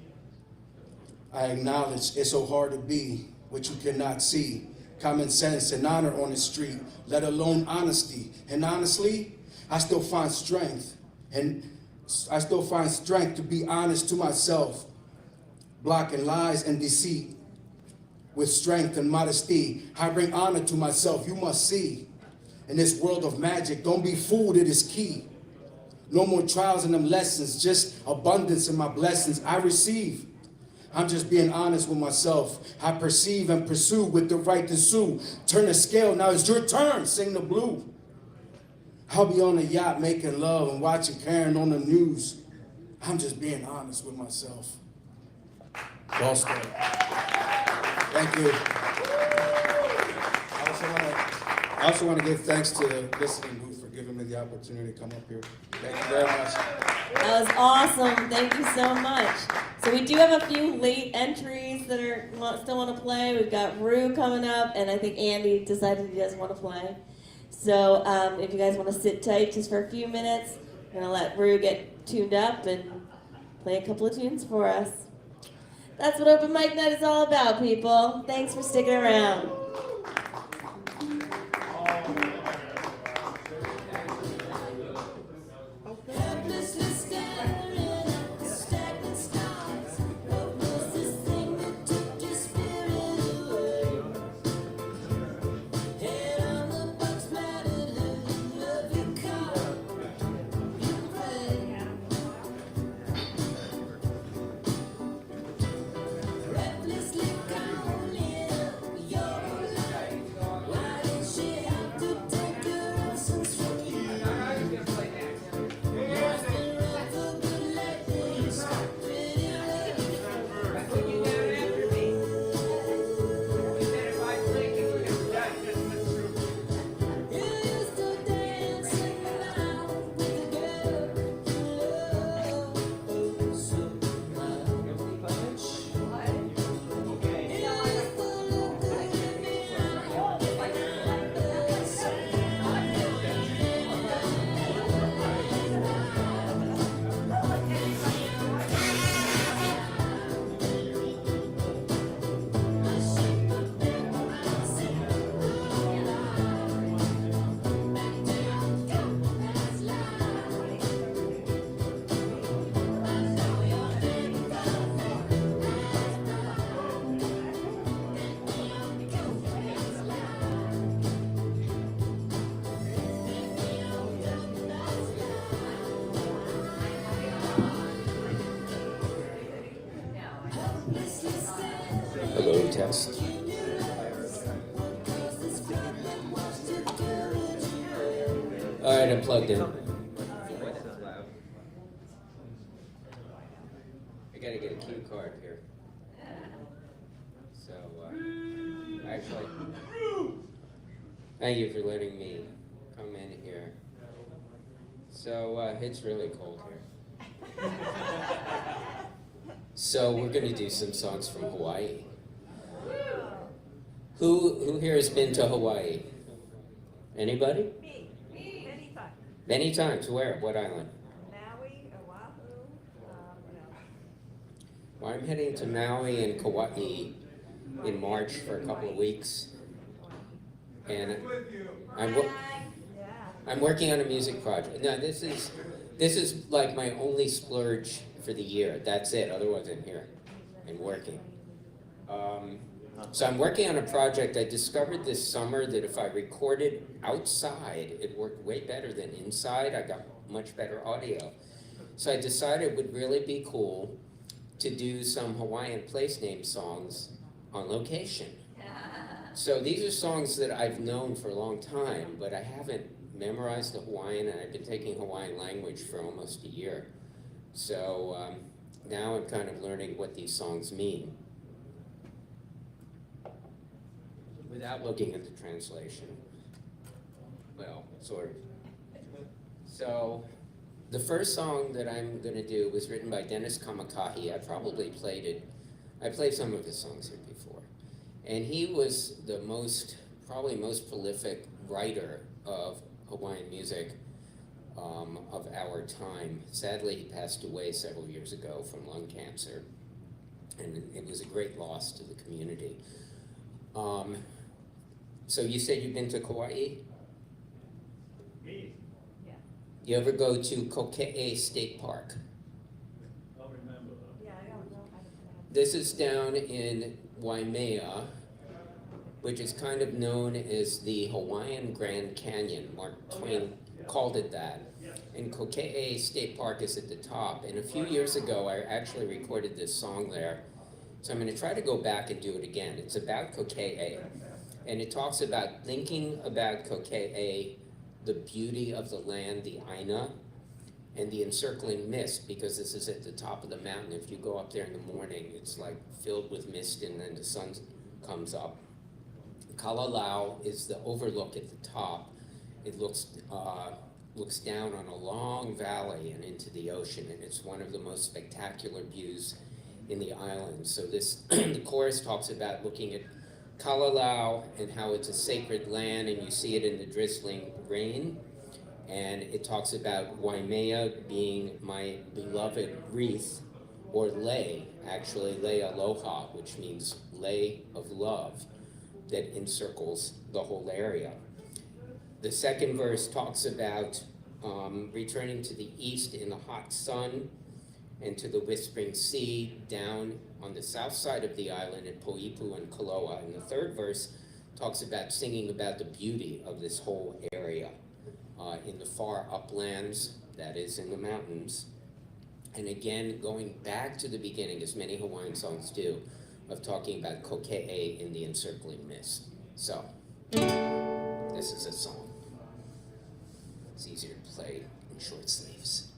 I acknowledge it's so hard to be what you cannot see. Common sense and honor on the street, let alone honesty. And honestly, I still find strength. And I still find strength to be honest to myself. Blocking lies and deceit. With strength and modesty, I bring honor to myself. You must see. In this world of magic, don't be fooled, it is key. No more trials and them lessons, just abundance in my blessings I receive. I'm just being honest with myself. I perceive and pursue with the right to sue. Turn the scale, now it's your turn, sing the blue. I'll be on a yacht making love and watching Karen on the news. I'm just being honest with myself. Boston. Thank you. I I also want to give thanks to the listening booth for giving me the opportunity to come up here. Thank you very much. That was awesome. Thank you so much. So we do have a few late entries that still want to play. We've got Rue coming up, and I think Andy decided he doesn't want to play. So if you guys want to sit tight just for a few minutes, I'm going to let Rue get tuned up and play a couple of tunes for us. That's what Open Mic Night is all about, people. Thanks for sticking around. Hello, test. All right, I'm plugged in. I gotta get a cue card here. So, actually, thank you for letting me come in here. So, it's really cold here. So, we're gonna do some songs from Hawaii. Who here has been to Hawaii? Anybody? Me, many times. Many times. Where? What island? Maui, Oahu, Well, I'm heading to Maui and Kauai in March for a couple of weeks, and I'm working on a music project. No, this is like my only splurge for the year. That's it. Otherwise, I'm here and working. So I'm working on a project. I discovered this summer that if I recorded outside, it worked way better than inside. I got much better audio. So I decided it would really be cool to do some Hawaiian place name songs on location. So these are songs that I've known for a long time, but I haven't memorized the Hawaiian, and I've been taking Hawaiian language for almost a year. So now I'm kind of learning what these songs mean without looking at the translation. Well, sort of. So the first song that I'm going to do was written by Dennis Kamakahi. I probably played it. I played some of his songs here before. And he was the probably most prolific writer of Hawaiian music of our time. Sadly, he passed away several years ago from lung cancer. And it was a great loss to the community. So you said you've been to Kauai? Me? Yeah. You ever go to Kokee State Park? I'll remember though. Yeah, I don't know how to pronounce This is down in Waimea, which is kind of known as the Hawaiian Grand Canyon. Mark Twain called it that. And Kokee State Park is at the top. And a few years ago, I actually recorded this song there. So I'm going to try to go back and do it again. It's about Kokee. And it talks about thinking about Kokee, the beauty of the land, the Aina, and the encircling mist, because this is at the top of the mountain. If you go up there in the morning, it's like filled with mist, and then the sun comes up. Kalalau is the overlook at the top. It looks down on a long valley and into the ocean, and it's one of the most spectacular views in the island. So this, the chorus talks about looking at Kalalau and how it's a sacred land, and you see it in the drizzling rain. And it talks about Waimea being my beloved wreath, or lei, actually lei aloha, which means lei of love, that encircles the whole area. The second verse talks about returning to the east in the hot sun and to the whispering sea down on the south side of the island at Poipu and Koloa. And the third verse talks about singing about the beauty of this whole area in the far uplands, that is in the mountains. And again, going back to the beginning, as many Hawaiian songs do, of talking about koke'e in the encircling mist. So, this is a song. It's easier to play in short sleeves.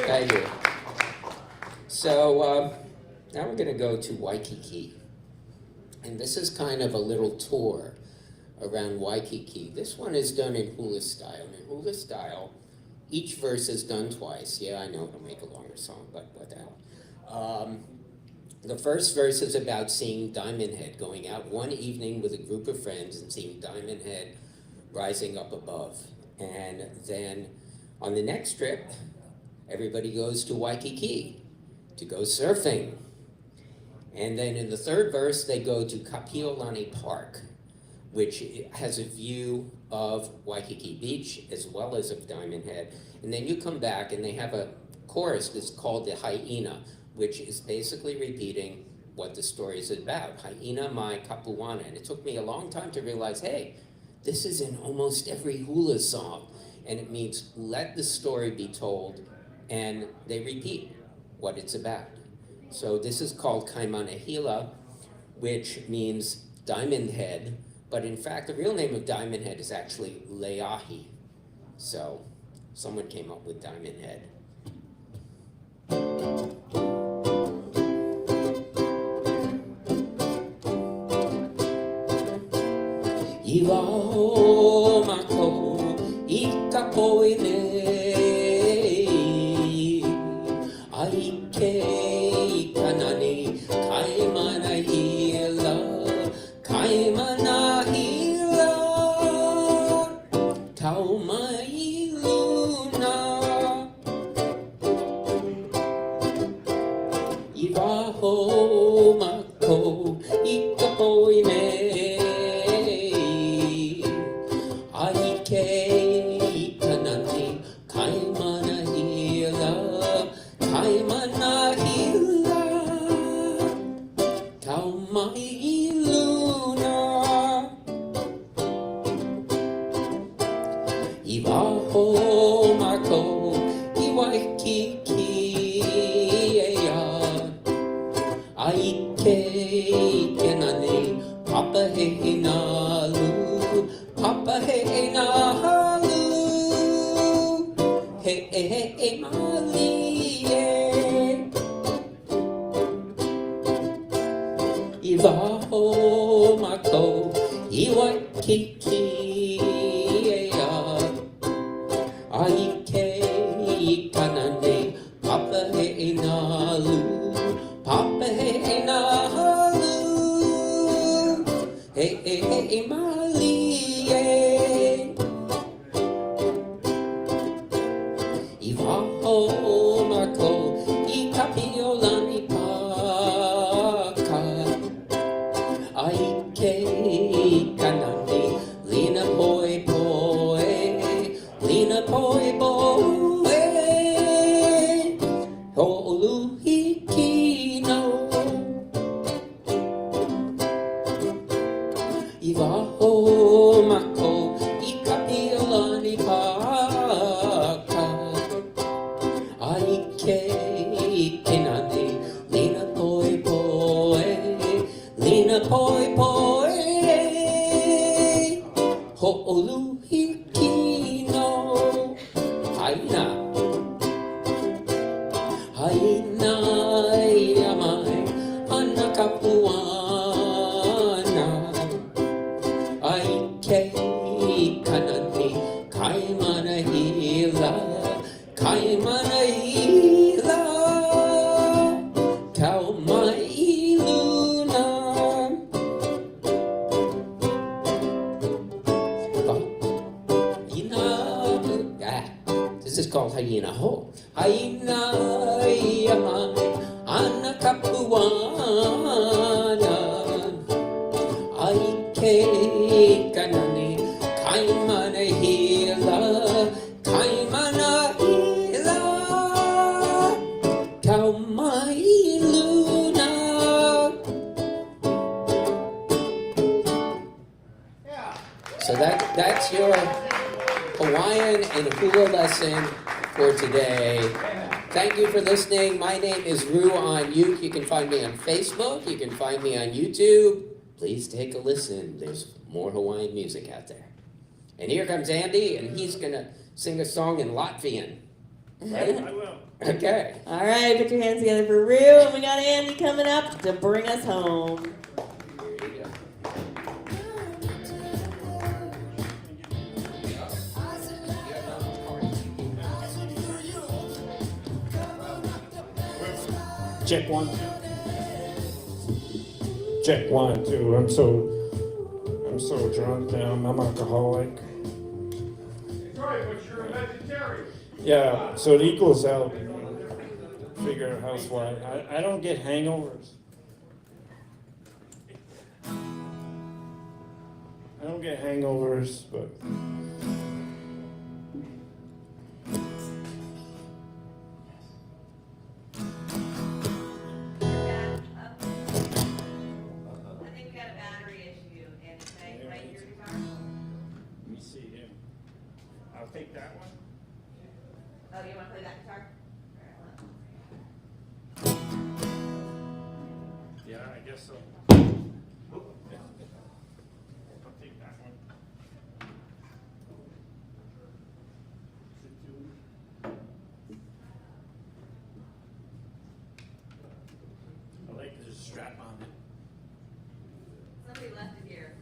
Thank you. I'm going to go to Waikiki. And this is kind of a little tour around Waikiki. This one is done in hula style. In hula style, each verse is done twice. Yeah, I know it'll make a longer song, but what the hell. The first verse is about seeing Diamond Head, going out one evening with a group of friends and seeing Diamond Head rising up above. And then on the next trip, everybody goes to Waikiki to go surfing. And then in the third verse, they go to Kapiolani Park, which has a view of Waikiki Beach as well as of Diamond Head. And then you come back and they have a chorus that's called the Hyena, which is basically repeating what the story is about. Hyena mai kapuana. And it took me a long time to realize, hey, this is in almost every hula song. And it means let the story be told, and they repeat what it's about. So this is called Kaimanahila, which means diamond head, but in fact the real name of Diamond Head is actually Leahi. So someone came up with Diamond Head. Iwao mako ikapoine aike kanani kaimanahila taumai luna Iwao mako ikapoine Iwao mako iwaikiki aike kanane papa he nalu he malie Iwao mako ikapiolani paka aike kanani lina poi poi holu hikino Iwao mako ikapiolani paka aike kanani lina poi poi ho'olu hikino haina yamai anakapuana aike kanani kaimanahila taumai luna This is called Hyena Ho. Hyena yamai anakapuana aike kanani kaimanahila taumai luna. So that's your Hawaiian and hula lesson for today. Thank you for listening. My name is Ru on Uke. You can find me on Facebook. You can find me on YouTube. Please take a listen. There's more Hawaiian music out there. And here comes Andy, and he's going to sing a song in Latvian. I will. Okay. All right, put your hands together for Rue, and we got Andy coming up to bring us home. Here you go. Check 1, 2. Check 1, 2. I'm so drunk now. I'm alcoholic. Sorry, but you're a vegetarian. Yeah, so it equals out. Figure out housewife. I don't get hangovers. I don't get hangovers, but I think we got a battery issue, and play your guitar. let me see him. I'll take that one. Oh, you wanna play that guitar? Yeah, I guess so. I'll take that one. I like the strap on it. Somebody left it here.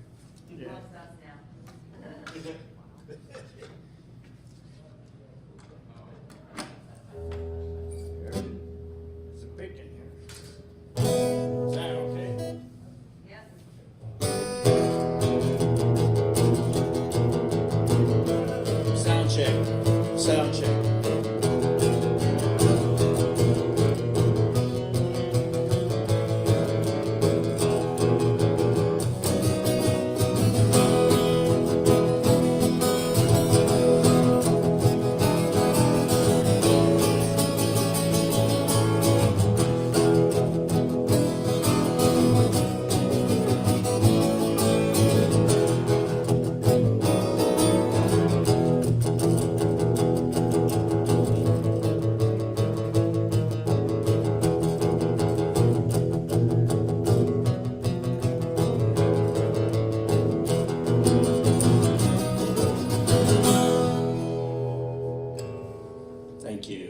Yeah. Loves us now. There's a pick in here. Is that okay? Yep. Sound check. Sound check. Thank you.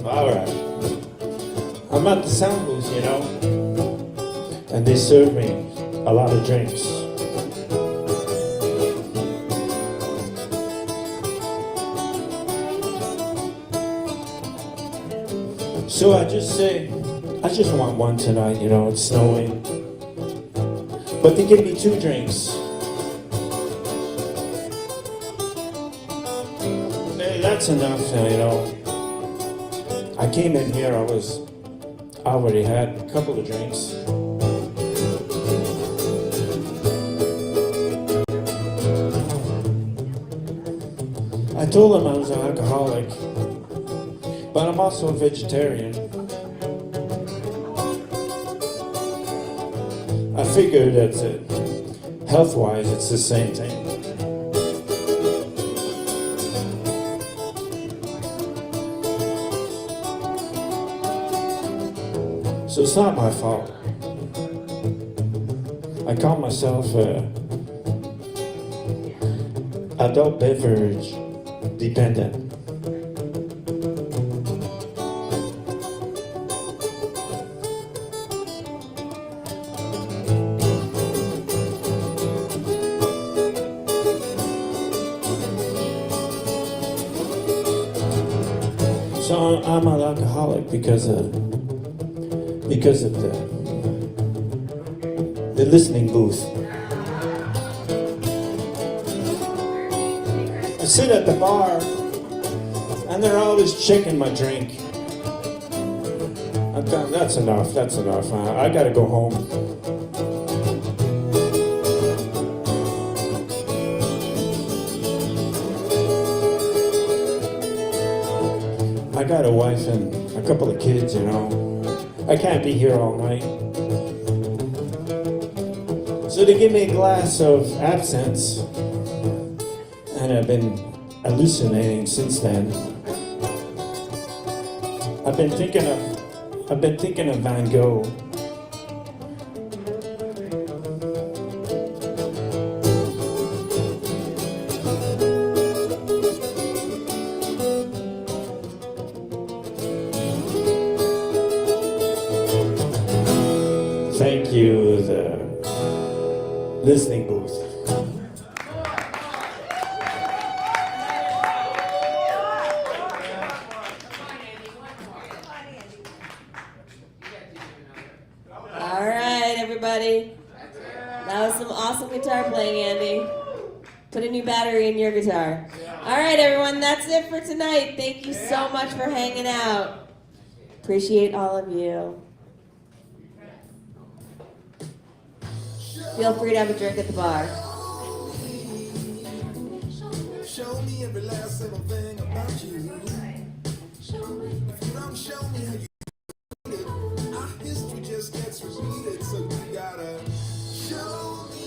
All right. I'm at the sound booth, you know, and they serve me a lot of drinks. So I just say, I just want one tonight, you know, it's snowing. But they give me 2 drinks. Hey, that's enough, you know. I came in here, I already had a couple of drinks. I told them I was an alcoholic, but I'm also a vegetarian. I figured that health-wise, it's the same thing. So it's not my fault. I call myself adult beverage dependent. I'm an alcoholic because of the listening booth. I sit at the bar, and they're always checking my drink. I'm done. That's enough. That's enough. I gotta go home. I got a wife and a couple of kids, you know. I can't be here all night. So they give me a glass of absinthe, and I've been hallucinating since then. I've been thinking of Van Gogh. Thank you, the listening booth. All right, everybody. That was some awesome guitar playing, Andy. Put a new battery in your guitar. All right, everyone, that's it for tonight. Thank you so much for hanging out. Appreciate all of you. Feel free to have a drink at the bar. Show me every last little thing about you. If you don't show me how you do it, our history just gets repeated. So you gotta show me.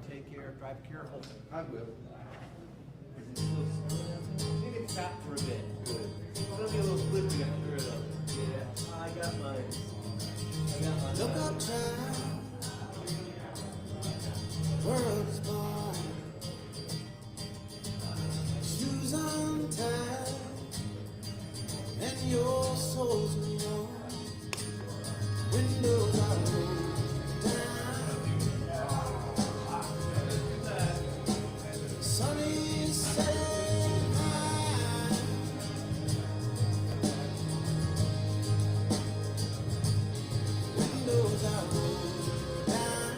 Take care, drive careful. I will. Take it stop for a bit. Good. It's gonna be a little slippery, I'm sure though. Yeah, I got mine. Look up, child. World is born. Shoes untied, and your soul's alone. Windows are rolled down. Sunny setting high. Windows are rolled down.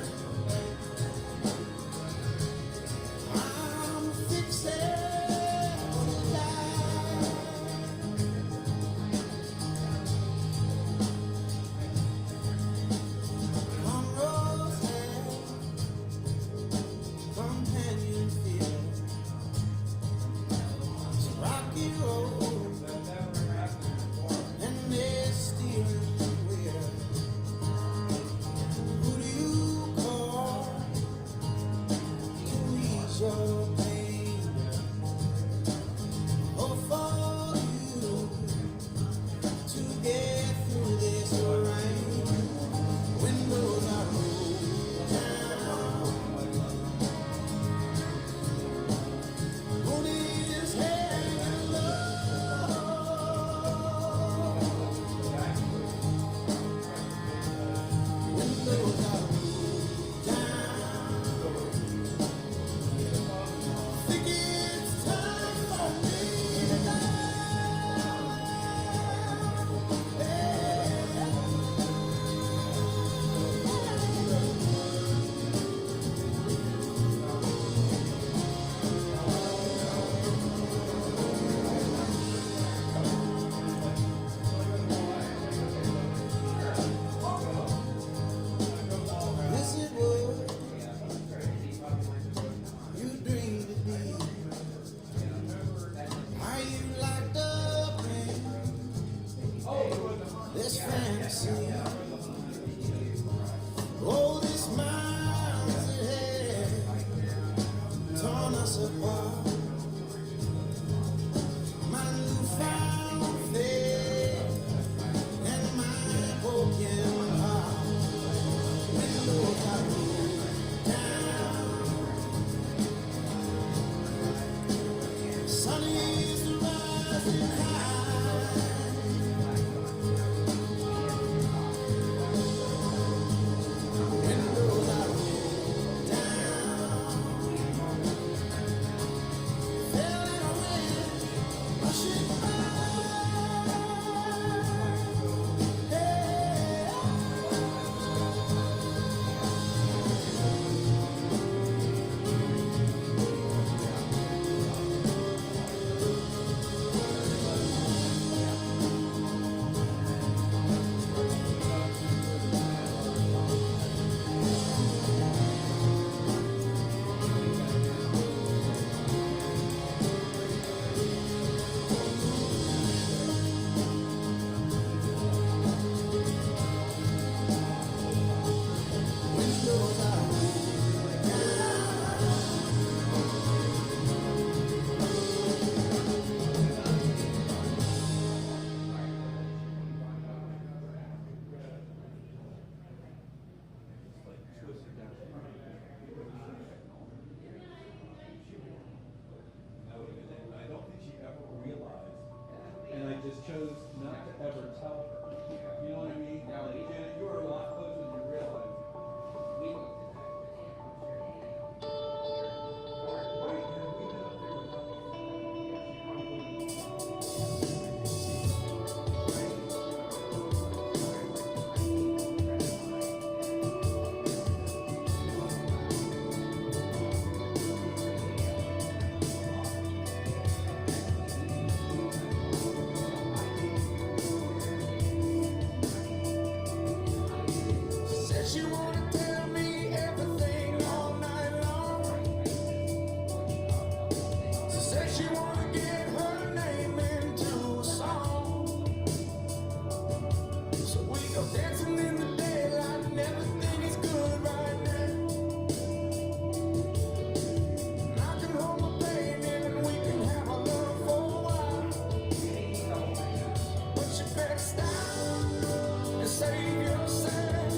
just chose not to ever tell her. You know what I mean? Janet, you are a lot closer than you realize. She wanna tell me everything all night long. She said she wanna get her name into a song. So we go dancing in the daylight and everything is good right now. And I can hold my baby and we can have our love for a while. But you better stop and save yourself.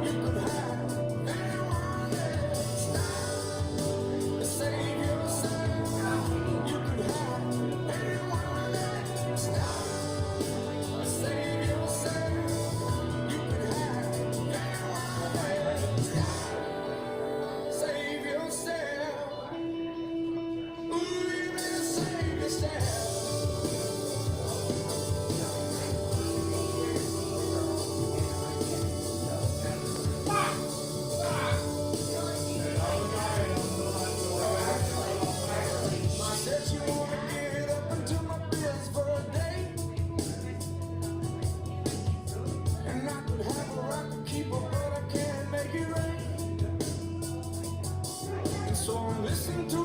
You could have anyone else. Stop and save yourself. You could have anyone else. Stop and save yourself. You could have anyone else. Stop, save yourself. Ooh, you better save yourself. Said you wanna get up into my bills for a day. And I could have her, I could keep her, but I can't make it rain. And so I'm listening to